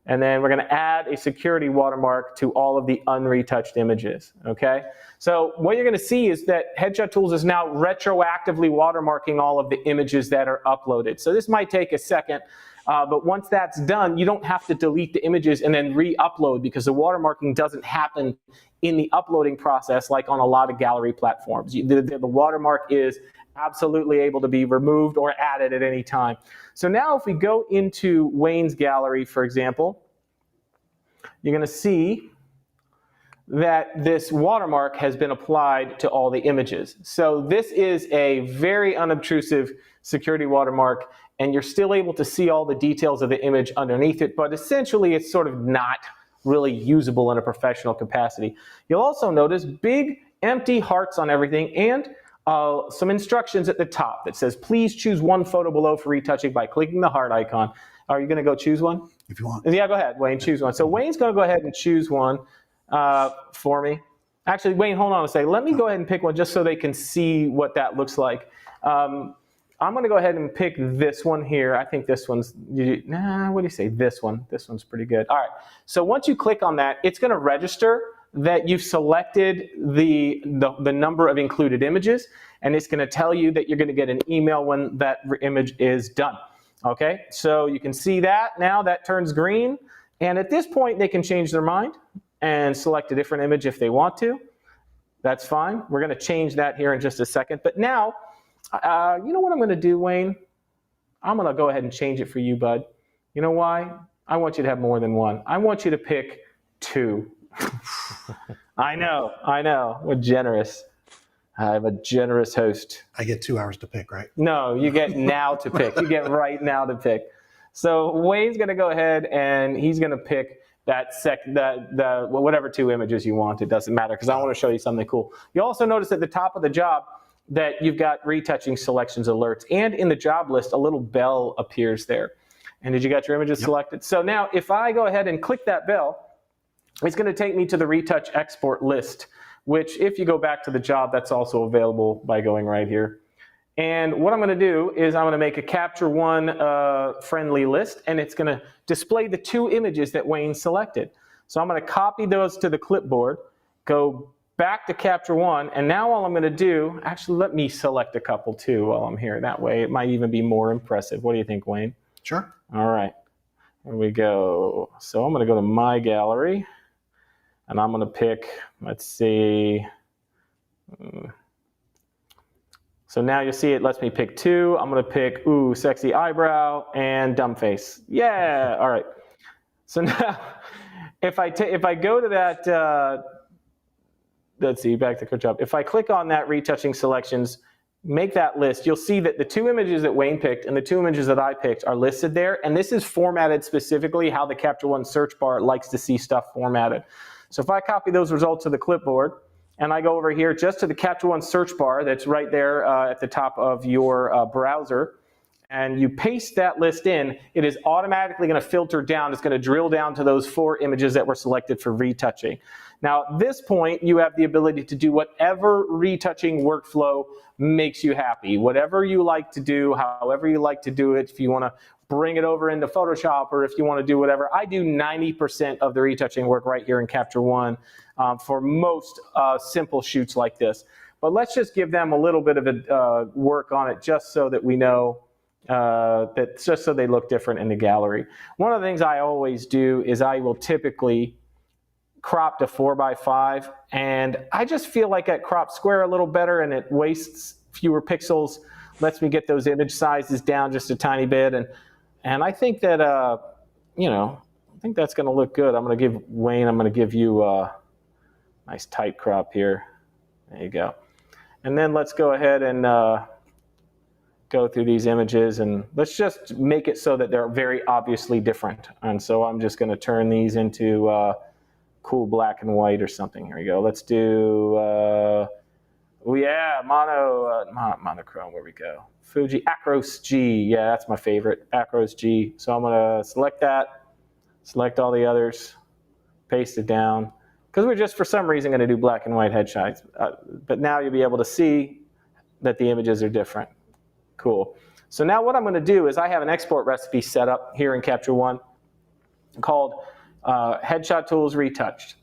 And then we're going to add a security watermark to all of the unretouched images, okay? So what you're going to see is that Headshot Tools is now retroactively watermarking all of the images that are uploaded. So this might take a second, but once that's done, you don't have to delete the images and then re-upload because the watermarking doesn't happen in the uploading process like on a lot of gallery platforms. The watermark is absolutely able to be removed or added at any time. So now if we go into Wayne's gallery, for example, you're going to see that this watermark has been applied to all the images. So this is a very unobtrusive security watermark, and you're still able to see all the details of the image underneath it, but essentially it's sort of not really usable in a professional capacity. You'll also notice big empty hearts on everything, and some instructions at the top that says, please choose one photo below for retouching by clicking the heart icon. Are you going to go choose one? If you want. Yeah, go ahead, Wayne, choose one. So Wayne's going to go ahead and choose one for me. Actually, Wayne, hold on a second. Let me go ahead and pick one just so they can see what that looks like. I'm going to go ahead and pick this one here. I think this one's, what do you say? This one. This one's pretty good. All right. So once you click on that, it's going to register that you've selected the number of included images, and it's going to tell you that you're going to get an email when that image is done. Okay, so you can see that now that turns green, and at this point they can change their mind. and select a different image if they want to. That's fine. We're going to change that here in just a second. But now, you know what I'm going to do, Wayne? I'm going to go ahead and change it for you, bud. You know why? I want you to have more than one. I want you to pick 2. I know. We're generous. I'm a generous host. I get 2 hours to pick, right? No, you get now to pick. You get right now to pick. So Wayne's going to go ahead and he's going to pick whatever 2 images you want. It doesn't matter because I want to show you something cool. You also notice at the top of the job that you've got retouching selections alerts, and in the job list a little bell appears there. And did you got your images selected? So now if I go ahead and click that bell, it's going to take me to the retouch export list, which if you go back to the job, that's also available by going right here. And what I'm going to do is I'm going to make a Capture One friendly list, and it's going to display the 2 images that Wayne selected. So I'm going to copy those to the clipboard, go back to Capture One, and now all I'm going to do, actually let me select a couple too while I'm here. That way it might even be more impressive. What do you think, Wayne? Sure. All right, here we go. So I'm going to go to My Gallery, and I'm going to pick, let's see. So now you'll see it lets me pick 2. I'm going to pick, sexy eyebrow and dumb face. Yeah, all right. So now if I go to that, let's see, back to the job. If I click on that retouching selections, make that list, you'll see that the 2 images that Wayne picked and the 2 images that I picked are listed there. And this is formatted specifically how the Capture One search bar likes to see stuff formatted. So if I copy those results to the clipboard and I go over here just to the Capture One search bar that's right there at the top of your browser, and you paste that list in, it is automatically going to filter down. It's going to drill down to those 4 images that were selected for retouching. Now, at this point, you have the ability to do whatever retouching workflow makes you happy. Whatever you like to do, however you like to do it, if you want to bring it over into Photoshop or if you want to do whatever. I do 90% of the retouching work right here in Capture One for most simple shoots like this. But let's just give them a little bit of a work on it just so that we know just so they look different in the gallery. One of the things I always do is I will typically crop to 4:5, and I just feel like that crop square a little better and it wastes fewer pixels, lets me get those image sizes down just a tiny bit, and I think that I think that's going to look good. I'm going to give you a nice tight crop here. There you go. And then let's go ahead and go through these images, and let's just make it so that they're very obviously different. And so I'm just going to turn these into cool black and white or something. Here we go. Let's do, monochrome. Where we go? Fuji Acros G. Yeah, that's my favorite. Acros G. So I'm going to select that, select all the others, paste it down. Because we're just, for some reason, going to do black and white headshots. But now you'll be able to see that the images are different. Cool. So now what I'm going to do is I have an export recipe set up here in Capture One called Headshot Tools Retouched.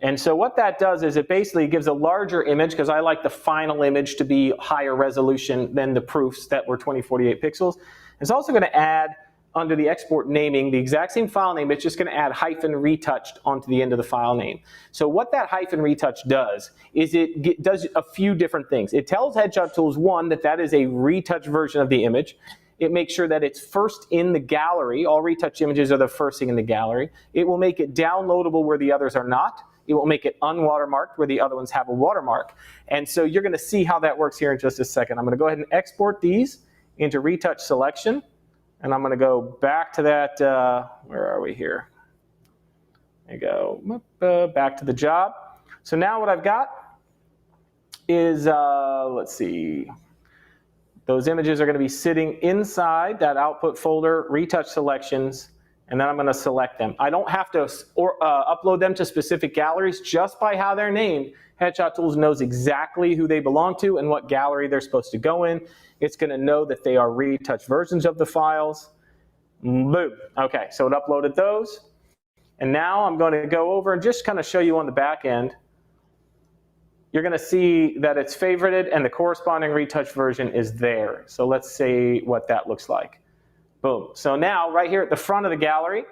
And so what that does is it basically gives a larger image, because I like the final image to be higher resolution than the proofs that were 2048 pixels. It's also going to add, under the export naming, the exact same file name. It's just going to add -retouched onto the end of the file name. So what that -retouch does is it does a few different things. It tells Headshot Tools, one, that is a retouched version of the image. It makes sure that it's first in the gallery. All retouched images are the first thing in the gallery. It will make it downloadable where the others are not. It will make it unwatermarked where the other ones have a watermark. And so you're going to see how that works here in just a second. I'm going to go ahead and export these into retouch selection. And I'm going to go back to that, where are we here? There you go, back to the job. So now what I've got is, let's see, those images are going to be sitting inside that output folder, retouch selections, and then I'm going to select them. I don't have to upload them to specific galleries. Just by how they're named, Headshot Tools knows exactly who they belong to and what gallery they're supposed to go in. It's going to know that they are retouched versions of the files. Boom. Okay, so it uploaded those. And now I'm going to go over and just kind of show you on the back end. You're going to see that it's favorited and the corresponding retouch version is there. So let's see what that looks like. Boom. So now right here at the front of the gallery,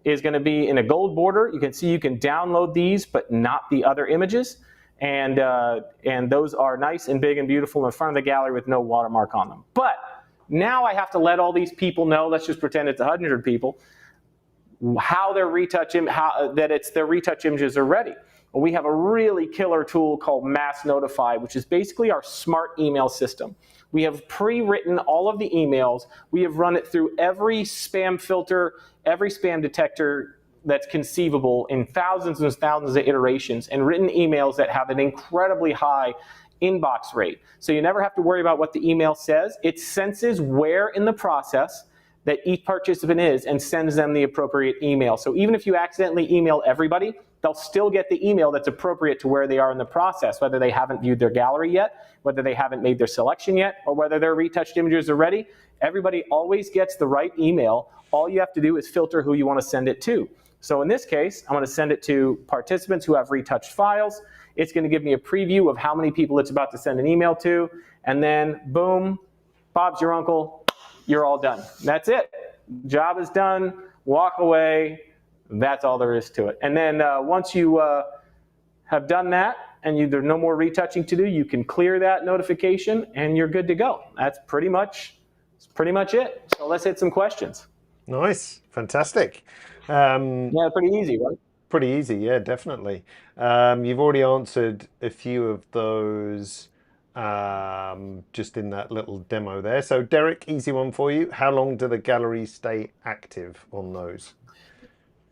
is going to be in a gold border. You can see you can download these, but not the other images. And those are nice and big and beautiful in front of the gallery with no watermark on them. But now I have to let all these people know, let's just pretend it's 100 people, how their their retouch images are ready. Well, we have a really killer tool called Mass Notify, which is basically our smart email system. We have pre-written all of the emails. We have run it through every spam filter, every spam detector that's conceivable in thousands and thousands of iterations, and written emails that have an incredibly high inbox rate. So you never have to worry about what the email says. It senses where in the process that each participant is and sends them the appropriate email. So even if you accidentally email everybody, they'll still get the email that's appropriate to where they are in the process, whether they haven't viewed their gallery yet, whether they haven't made their selection yet, or whether their retouched images are ready. Everybody always gets the right email. All you have to do is filter who you want to send it to. So in this case, I'm going to send it to participants who have retouched files. It's going to give me a preview of how many people it's about to send an email to. And then, boom, Bob's your uncle. You're all done. That's it. Job is done. Walk away. That's all there is to it. And then once you have done that and there's no more retouching to do, you can clear that notification and you're good to go. That's pretty much it. So let's hit some questions. Nice. Fantastic. Yeah, pretty easy, right? Pretty easy, yeah, definitely. You've already answered a few of those just in that little demo there. So Derek, easy one for you. How long do the galleries stay active on those?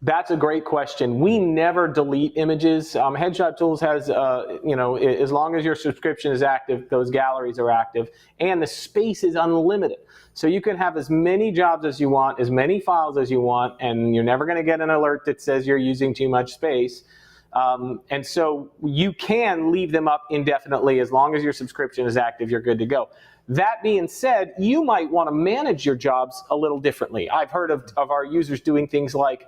That's a great question. We never delete images. Headshot Tools has, as long as your subscription is active, those galleries are active, and the space is unlimited. So you can have as many jobs as you want, as many files as you want, and you're never going to get an alert that says you're using too much space. And so you can leave them up indefinitely. As long as your subscription is active, you're good to go. That being said, you might want to manage your jobs a little differently. I've heard of our users doing things like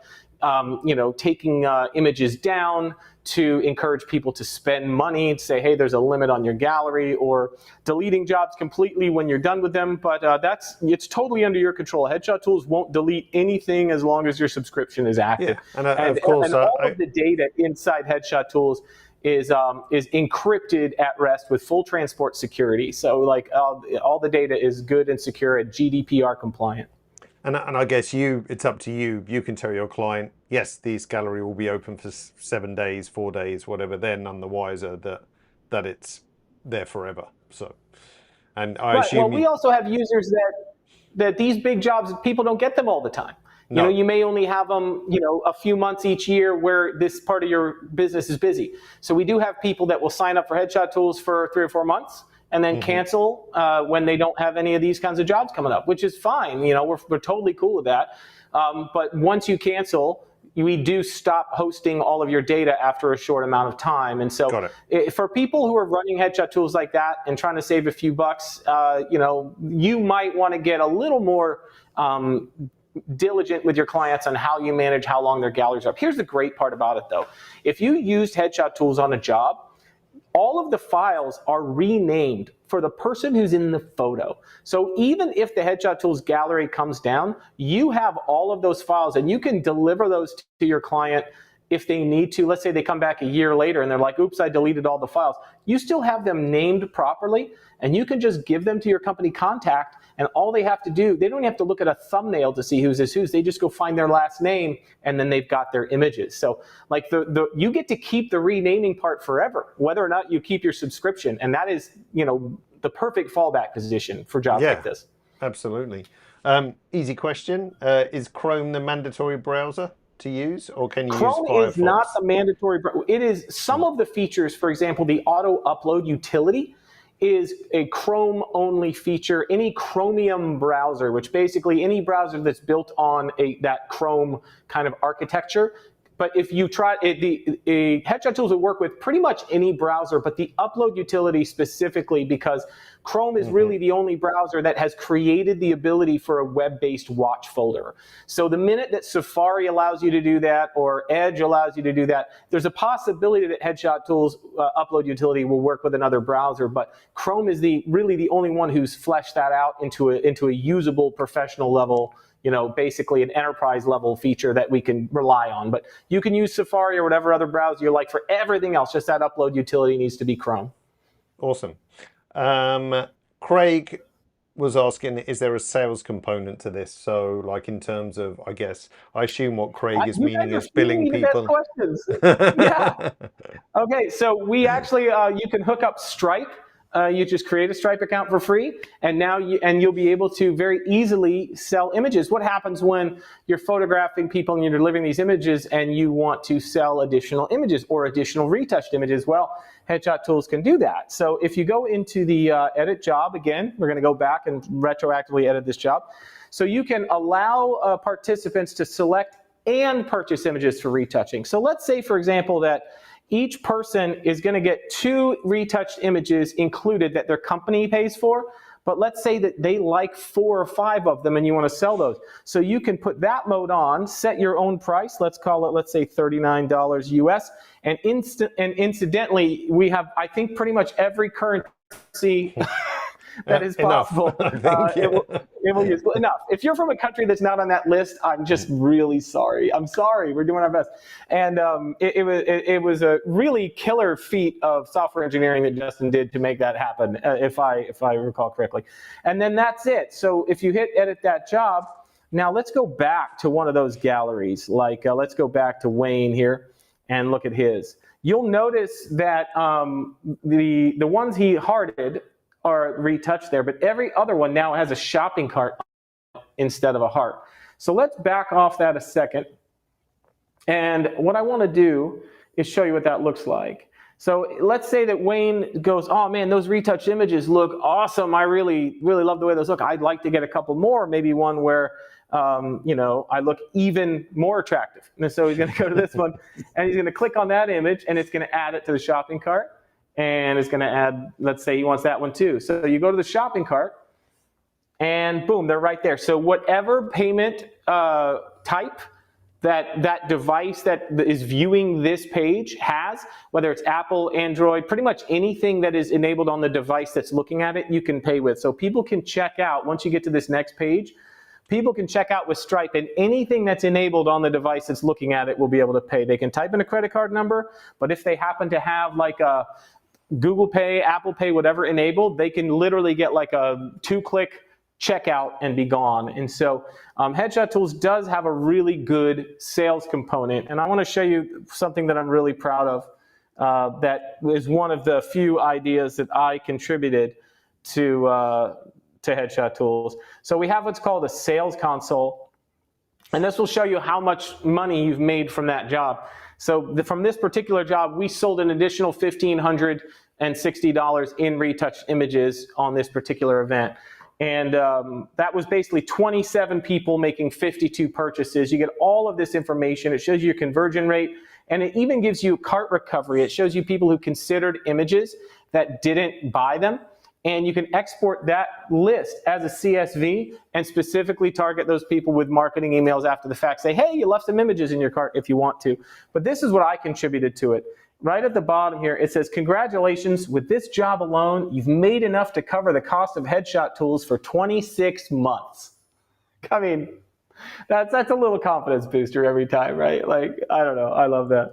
taking images down to encourage people to spend money and say, hey, there's a limit on your gallery, or deleting jobs completely when you're done with them. But it's totally under your control. Headshot Tools won't delete anything as long as your subscription is active. Yeah, and of course, all of the data inside Headshot Tools is encrypted at rest with full transport security. So like all the data is good and secure and GDPR compliant. And I guess it's up to you. You can tell your client, yes, this gallery will be open for 7 days, 4 days, whatever. They're none the wiser that it's there forever. So, and I assume. Well, we also have users that these big jobs, people don't get them all the time. No. You may only have them, a few months each year where this part of your business is busy. So we do have people that will sign up for Headshot Tools for 3 or 4 months and then cancel when they don't have any of these kinds of jobs coming up, which is fine. We're totally cool with that. But once you cancel, we do stop hosting all of your data after a short amount of time. And so for people who are running Headshot Tools like that and trying to save a few bucks, you might want to get a little more diligent with your clients on how you manage how long their galleries are up. Here's the great part about it, though. If you used Headshot Tools on a job, all of the files are renamed for the person who's in the photo. So even if the Headshot Tools gallery comes down, you have all of those files and you can deliver those to your client if they need to. Let's say they come back a year later and they're like, oops, I deleted all the files. You still have them named properly, and you can just give them to your company contact, and all they have to do, they don't have to look at a thumbnail to see who's is whose. They just go find their last name, and then they've got their images. So like you get to keep the renaming part forever, whether or not you keep your subscription. And that is, the perfect fallback position for jobs like this. Absolutely. Easy question. Is Chrome the mandatory browser to use, or can you use Firefox? Chrome is not the mandatory browser. It is some of the features, for example, the auto upload utility is a Chrome-only feature. Any Chromium browser, which basically any browser that's built on that Chrome kind of architecture. But if you try the Headshot Tools will work with pretty much any browser, but the upload utility specifically, because Chrome is really the only browser that has created the ability for a web-based watch folder. So the minute that Safari allows you to do that, or Edge allows you to do that, there's a possibility that Headshot Tools upload utility will work with another browser, but Chrome is really the only one who's fleshed that out into a usable professional level, basically an enterprise level feature that we can rely on. But you can use Safari or whatever other browser you like for everything else. Just that upload utility needs to be Chrome. Awesome. Craig was asking, is there a sales component to this? So like in terms of, I assume what Craig is meaning is billing people. Questions. Yeah. Okay, so we actually, you can hook up Stripe. You just create a Stripe account for free, and now you'll be able to very easily sell images. What happens when you're photographing people and you're delivering these images and you want to sell additional images or additional retouched images? Well, Headshot Tools can do that. So if you go into the edit job, again, we're going to go back and retroactively edit this job. So you can allow participants to select and purchase images for retouching. So let's say, for example, that each person is going to get 2 retouched images included that their company pays for, but let's say that they like 4 or 5 of them and you want to sell those. So you can put that mode on, set your own price, let's say $39 US, and incidentally, we have, I think, pretty much every currency that is possible. It will use enough. If you're from a country that's not on that list, I'm just really sorry. I'm sorry. We're doing our best. And it was a really killer feat of software engineering that Justin did to make that happen, if I recall correctly. And then that's it. So if you hit edit that job, now let's go back to one of those galleries. Like let's go back to Wayne here and look at his. You'll notice that the ones he hearted are retouched there, but every other one now has a shopping cart instead of a heart. So let's back off that a second. And what I want to do is show you what that looks like. So let's say that Wayne goes, oh man, those retouched images look awesome. I really, really love the way those look. I'd like to get a couple more, maybe one where I look even more attractive. And so he's going to go to this one and he's going to click on that image and it's going to add it to the shopping cart. And it's going to add, let's say he wants that one too. So you go to the shopping cart and boom, they're right there. So whatever payment type that device that is viewing this page has, whether it's Apple, Android, pretty much anything that is enabled on the device that's looking at it, you can pay with. So people can check out, once you get to this next page, people can check out with Stripe, and anything that's enabled on the device that's looking at it will be able to pay. They can type in a credit card number, but if they happen to have like a Google Pay, Apple Pay, whatever enabled, they can literally get like a 2-click checkout and be gone. And so Headshot Tools does have a really good sales component. And I want to show you something that I'm really proud of. That is one of the few ideas that I contributed to Headshot Tools. So we have what's called a sales console. And this will show you how much money you've made from that job. So from this particular job, we sold an additional $1,560 in retouched images on this particular event. And that was basically 27 people making 52 purchases. You get all of this information. It shows you your conversion rate, and it even gives you cart recovery. It shows you people who considered images that didn't buy them. And you can export that list as a CSV and specifically target those people with marketing emails after the fact. Say, hey, you left some images in your cart if you want to. But this is what I contributed to it. Right at the bottom here, it says, congratulations, with this job alone, you've made enough to cover the cost of Headshot Tools for 26 months. I mean, that's a little confidence booster every time, right? Like, I don't know. I love that.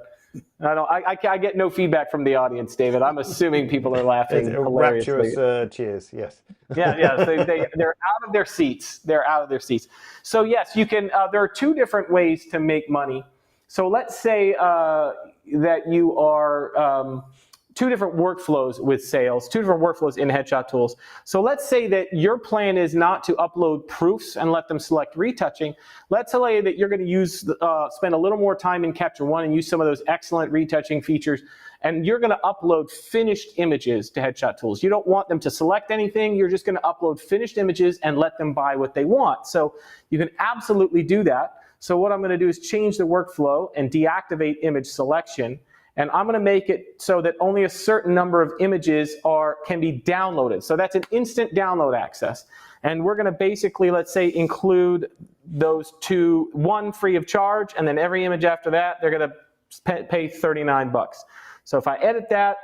I get no feedback from the audience, David. I'm assuming people are laughing hilariously. Rapturous cheers, yes. Yeah. So they're out of their seats. They're out of their seats. So yes, you can. There are 2 different ways to make money. So let's say that you are 2 different workflows with sales, 2 different workflows in Headshot Tools. So let's say that your plan is not to upload proofs and let them select retouching. Let's say that you're going to use spend a little more time in Capture One and use some of those excellent retouching features, and you're going to upload finished images to Headshot Tools. You don't want them to select anything. You're just going to upload finished images and let them buy what they want. So you can absolutely do that. So what I'm going to do is change the workflow and deactivate image selection. and I'm going to make it so that only a certain number of images can be downloaded. So that's an instant download access. And we're going to basically, let's say, include those two, one free of charge, and then every image after that, they're going to pay $39. So if I edit that,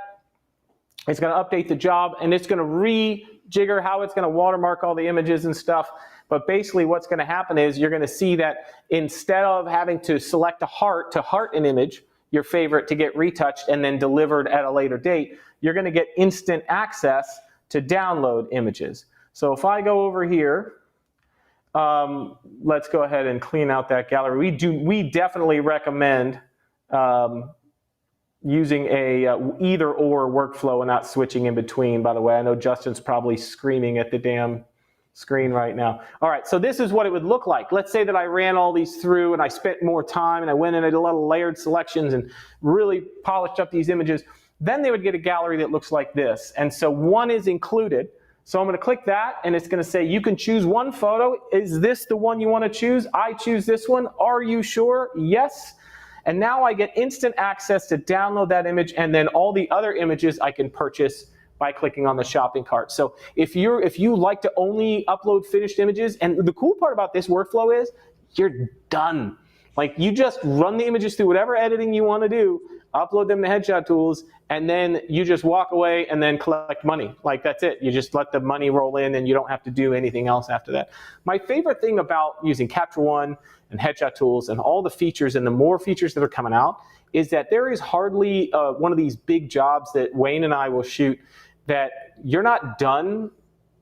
it's going to update the job, and it's going to rejigger how it's going to watermark all the images and stuff. But basically what's going to happen is you're going to see that instead of having to select a heart to heart an image, your favorite, to get retouched and then delivered at a later date, you're going to get instant access to download images. So if I go over here, let's go ahead and clean out that gallery. We definitely recommend using a either or workflow and not switching in between, by the way. I know Justin's probably screaming at the damn screen right now. All right, so this is what it would look like. Let's say that I ran all these through and I spent more time and I went in and did a lot of layered selections and really polished up these images. Then they would get a gallery that looks like this. And so one is included. So I'm going to click that, and it's going to say you can choose one photo. Is this the one you want to choose? I choose this one. Are you sure? Yes. And now I get instant access to download that image, and then all the other images I can purchase by clicking on the shopping cart. So if you like to only upload finished images, and the cool part about this workflow is you're done. Like, you just run the images through whatever editing you want to do, upload them to Headshot Tools, and then you just walk away and then collect money. Like, that's it. You just let the money roll in and you don't have to do anything else after that. My favorite thing about using Capture One and Headshot Tools and all the features and the more features that are coming out is that there is hardly one of these big jobs that Wayne and I will shoot that you're not done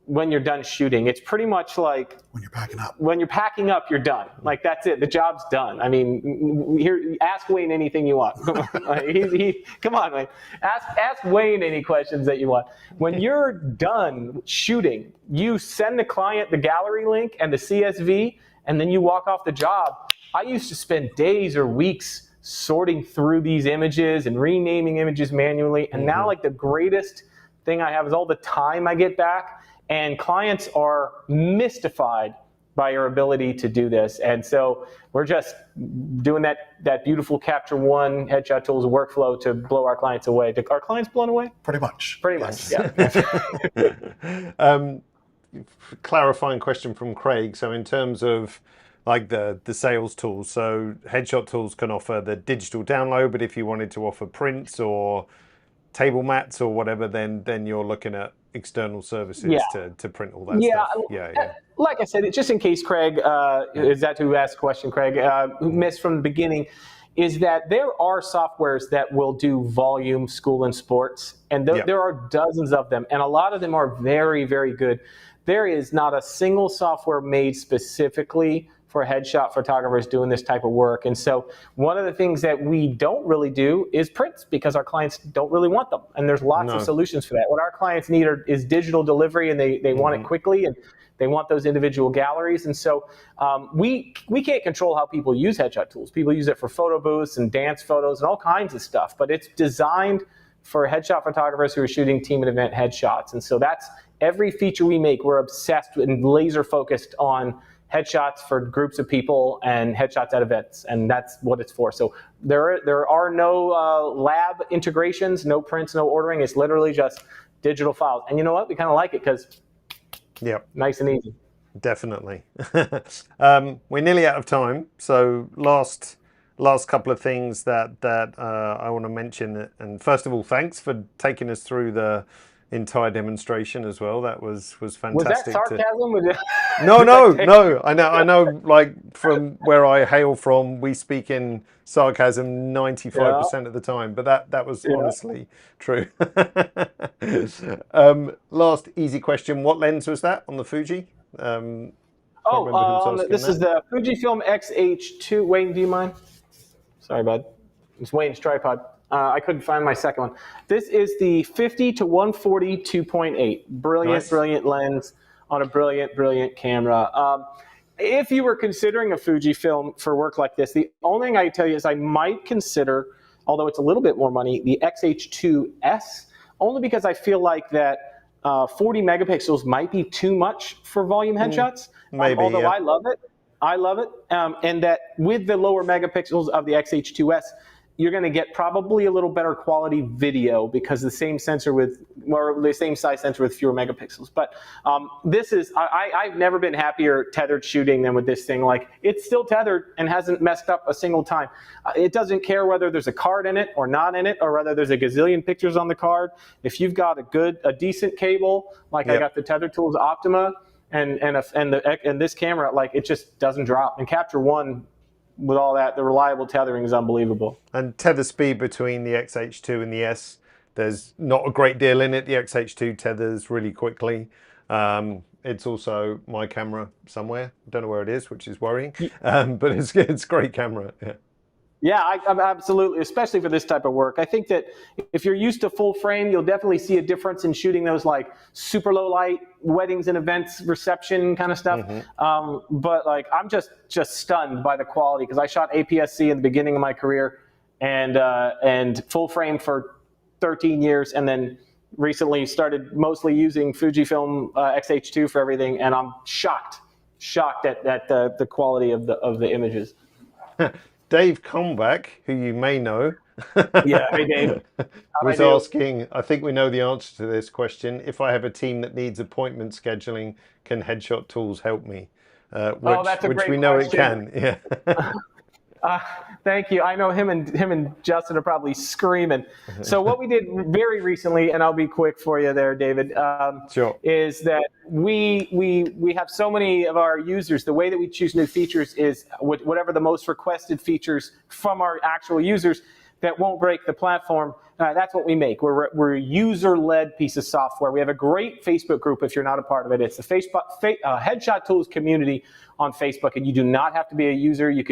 when you're done shooting. It's pretty much like when you're packing up. When you're packing up, you're done. Like, that's it. The job's done. I mean, here, ask Wayne anything you want. Come on, Wayne. Ask Wayne any questions that you want. When you're done shooting, you send the client the gallery link and the CSV, and then you walk off the job. I used to spend days or weeks sorting through these images and renaming images manually. And now, like, the greatest thing I have is all the time I get back, and clients are mystified by your ability to do this. And so we're just doing that beautiful Capture One Headshot Tools workflow to blow our clients away. Are clients blown away? Pretty much. Pretty much, yeah. Clarifying question from Craig. So in terms of like the sales tools, so Headshot Tools can offer the digital download, but if you wanted to offer prints or table mats or whatever, then you're looking at external services to print all that stuff. Yeah. Like I said, just in case Craig, is that who asked the question, Craig, who missed from the beginning, is that there are softwares that will do volume school and sports, and there are dozens of them, and a lot of them are very, very good. There is not a single software made specifically for headshot photographers doing this type of work. And so one of the things that we don't really do is prints, because our clients don't really want them. And there's lots of solutions for that. What our clients need is digital delivery, and they want it quickly, and they want those individual galleries. And so we can't control how people use Headshot Tools. People use it for photo booths and dance photos and all kinds of stuff, but it's designed for headshot photographers who are shooting team and event headshots. And so that's every feature we make. We're obsessed and laser focused on headshots for groups of people and headshots at events, and that's what it's for. So there are no lab integrations, no prints, no ordering. It's literally just digital files. And you know what? We kind of like it because nice and easy. Definitely. We're nearly out of time. So last couple of things that I want to mention. And first of all, thanks for taking us through the entire demonstration as well. That was fantastic. Was that sarcasm? No. I know. Like, from where I hail from, we speak in sarcasm 95% of the time. But that was honestly true. Last easy question: what lens was that on the Fuji? This is the Fujifilm X-H2. Wayne, do you mind? Sorry, bud. It's Wayne's tripod. I couldn't find my second one. This is the 50 to 140 2.8. Brilliant lens on a brilliant camera. If you were considering a Fujifilm for work like this, the only thing I can tell you is I might consider, although it's a little bit more money, the X-H2S, only because I feel like that 40 megapixels might be too much for volume headshots. Although I love it. And that with the lower megapixels of the X-H2S, you're going to get probably a little better quality video because the same sensor or the same size sensor with fewer megapixels. But this is, I've never been happier tethered shooting than with this thing. Like, it's still tethered and hasn't messed up a single time. It doesn't care whether there's a card in it or not in it, or whether there's a gazillion pictures on the card. If you've got a decent cable, like I got the Tether Tools Optima and this camera, like, it just doesn't drop. And Capture One, with all that, the reliable tethering is unbelievable. And tether speed between the XH2 and the S, there's not a great deal in it. The XH2 tethers really quickly. It's also my camera somewhere. I don't know where it is, which is worrying. But it's a great camera. Yeah. Yeah, I'm absolutely, especially for this type of work. I think that if you're used to full frame, you'll definitely see a difference in shooting those like super low light weddings and events, reception kind of stuff. But like, I'm just stunned by the quality, because I shot APS-C in the beginning of my career and full frame for 13 years, and then recently started mostly using Fujifilm XH2 for everything, and I'm shocked at the quality of the images. Dave Comeback, who you may know, yeah, hey Dave, was asking, I think we know the answer to this question: if I have a team that needs appointment scheduling, can Headshot Tools help me? That's a which great we know question. It can. Yeah. Thank you. I know him and Justin are probably screaming. So what we did very recently, and I'll be quick for you there, David, Sure. is that we have so many of our users. The way that we choose new features is whatever the most requested features from our actual users that won't break the platform. That's what we make. We're a user-led piece of software. We have a great Facebook group if you're not a part of it. It's the Headshot Tools community on Facebook, and you do not have to be a user. You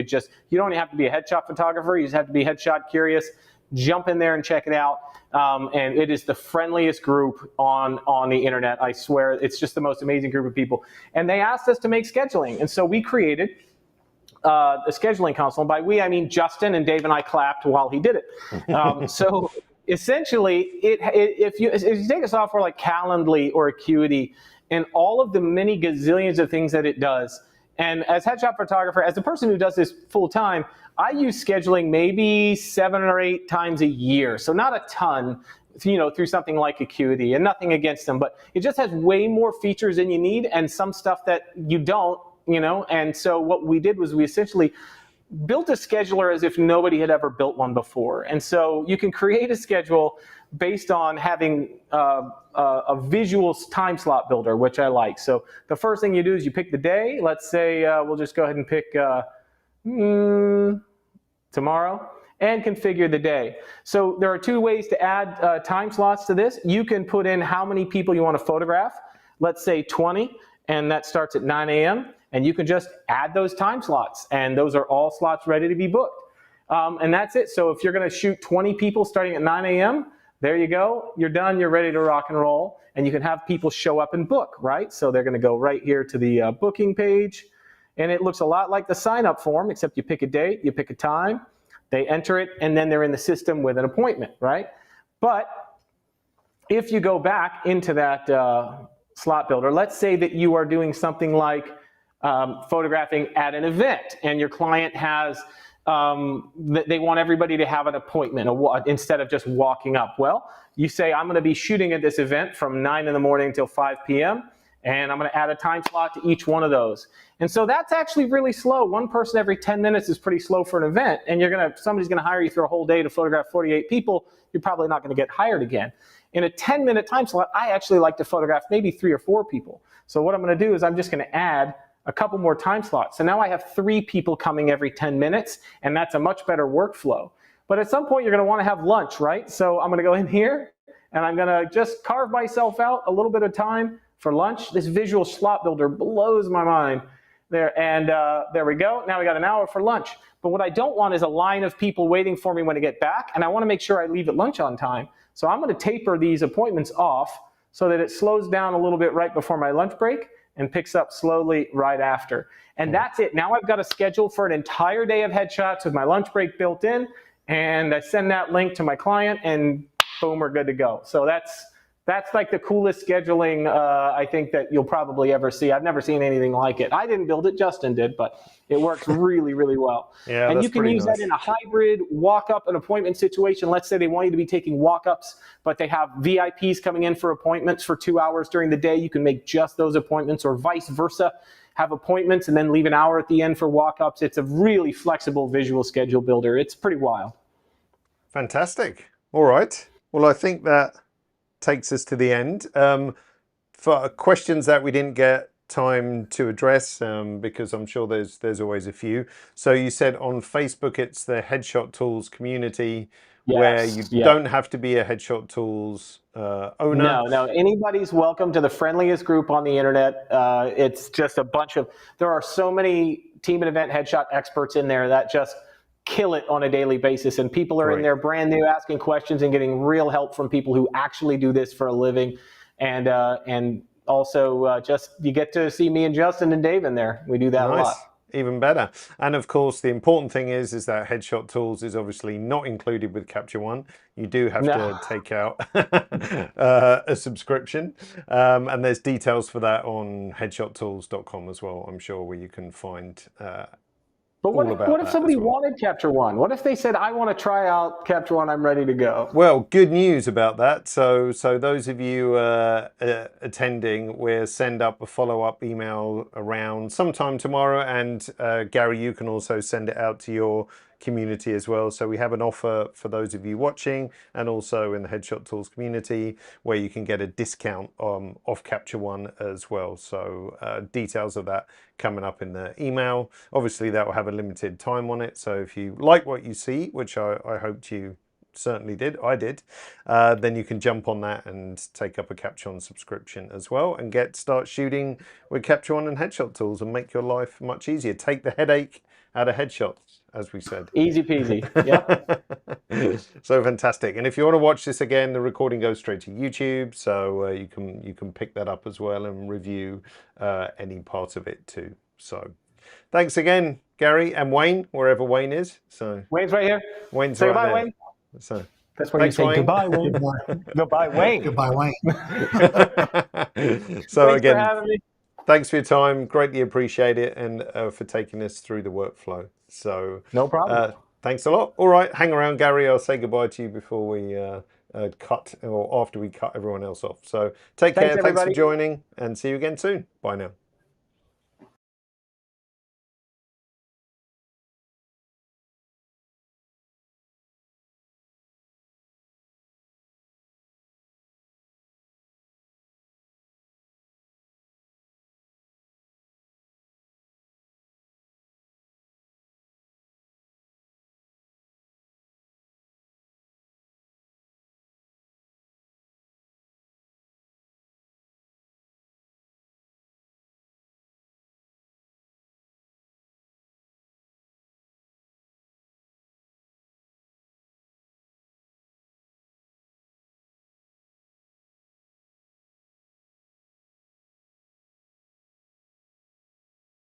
don't have to be a headshot photographer. You just have to be headshot curious. Jump in there and check it out. And it is the friendliest group on the internet. I swear, it's just the most amazing group of people. And they asked us to make scheduling, and so we created a scheduling console. And by we, I mean Justin, and Dave and I clapped while he did it. So essentially, if you take a software like Calendly or Acuity and all of the many gazillions of things that it does, and as headshot photographer, as a person who does this full time, I use scheduling maybe 7 or 8 times a year. So not a ton, through something like Acuity, and nothing against them, but it just has way more features than you need and some stuff that you don't, and so what we did was we essentially built a scheduler as if nobody had ever built one before. And so you can create a schedule based on having a visual time slot builder, which I like. So the first thing you do is you pick the day. Let's say we'll just go ahead and pick tomorrow, and configure the day. So there are 2 ways to add time slots to this. You can put in how many people you want to photograph. Let's say 20, and that starts at 9 a.m. And you can just add those time slots, and those are all slots ready to be booked. And that's it. So if you're going to shoot 20 people starting at 9 a.m., there you go. You're done. You're ready to rock and roll. And you can have people show up and book, right? So they're going to go right here to the booking page. And it looks a lot like the sign-up form, except you pick a date, you pick a time, they enter it, and then they're in the system with an appointment, right? But if you go back into that slot builder, let's say that you are doing something like photographing at an event, and your client has, they want everybody to have an appointment instead of just walking up. Well, you say, I'm going to be shooting at this event from 9 in the morning until 5 p.m., and I'm going to add a time slot to each one of those. And so that's actually really slow. One person every 10 minutes is pretty slow for an event, and somebody's going to hire you for a whole day to photograph 48 people. You're probably not going to get hired again. In a 10-minute time slot, I actually like to photograph maybe 3 or 4 people. So what I'm going to do is I'm just going to add a couple more time slots. So now I have 3 people coming every 10 minutes, and that's a much better workflow. But at some point, you're going to want to have lunch, right? So I'm going to go in here, and I'm going to just carve myself out a little bit of time for lunch. This visual slot builder blows my mind. There, and there we go. Now we got an hour for lunch. But what I don't want is a line of people waiting for me when I get back, and I want to make sure I leave at lunch on time. So I'm going to taper these appointments off so that it slows down a little bit right before my lunch break and picks up slowly right after. And that's it. Now I've got a schedule for an entire day of headshots with my lunch break built in, and I send that link to my client, and boom, we're good to go. So that's That's like the coolest scheduling I think that you'll probably ever see. I've never seen anything like it. I didn't build it, Justin did, but it works really, really well. Yeah, And that's you can pretty use that nice. in a hybrid walk-up and appointment situation. Let's say they want you to be taking walk-ups, but they have VIPs coming in for appointments for 2 hours during the day. You can make just those appointments, or vice versa. Have appointments and then leave an hour at the end for walk-ups. It's a really flexible visual schedule builder. It's pretty wild. Fantastic. All right. Well, I think that takes us to the end. For questions that we didn't get time to address, because I'm sure there's always a few. So you said on Facebook it's the Headshot Tools community, where you Yes. Yeah. don't have to be a Headshot Tools owner. No. Anybody's welcome to the friendliest group on the internet. It's just a bunch of, there are so many team and event headshot experts in there that just kill it on a daily basis. And people are in Great. there brand new, asking questions and getting real help from people who actually do this for a living. And also just, you get to see me and Justin and Dave in there. We do that a Nice. lot. Even better. And of course, the important thing is that Headshot Tools is obviously not included with Capture One. You do have No. to take out a subscription. And there's details for that on headshottools.com as well, I'm sure, where you can find But all about what if that somebody as well. wanted Capture One? What if they said, I want to try out Capture One, I'm ready to go? Well, good news about that. So those of you attending, we'll send up a follow-up email around sometime tomorrow, and Gary, you can also send it out to your community as well. So we have an offer for those of you watching, and also in the Headshot Tools community, where you can get a discount off Capture One as well. So details of that coming up in the email. Obviously that will have a limited time on it, so if you like what you see, which I hoped you certainly did, I did, then you can jump on that and take up a Capture One subscription as well, and start shooting with Capture One and Headshot Tools, and make your life much easier. Take the headache out of headshots, as we said. Easy peasy. Yep. So fantastic. And if you want to watch this again, the recording goes straight to YouTube, so you can pick that up as well and review any part of it too. So thanks again, Gary, and Wayne, wherever Wayne is. So Wayne's right here. Wayne's Say right goodbye, there. Wayne. So That's where thanks, you say Wayne. goodbye, Wayne. Goodbye, Wayne. Goodbye, Wayne. So Thanks again, for having me. thanks for your time. Greatly appreciate it, and for taking us through the workflow. So No problem. thanks a lot. All right, hang around, Gary. I'll say goodbye to you before we cut, or after we cut everyone else off. So take care. Thanks, Thanks for everybody. joining, and see you again soon. Bye now.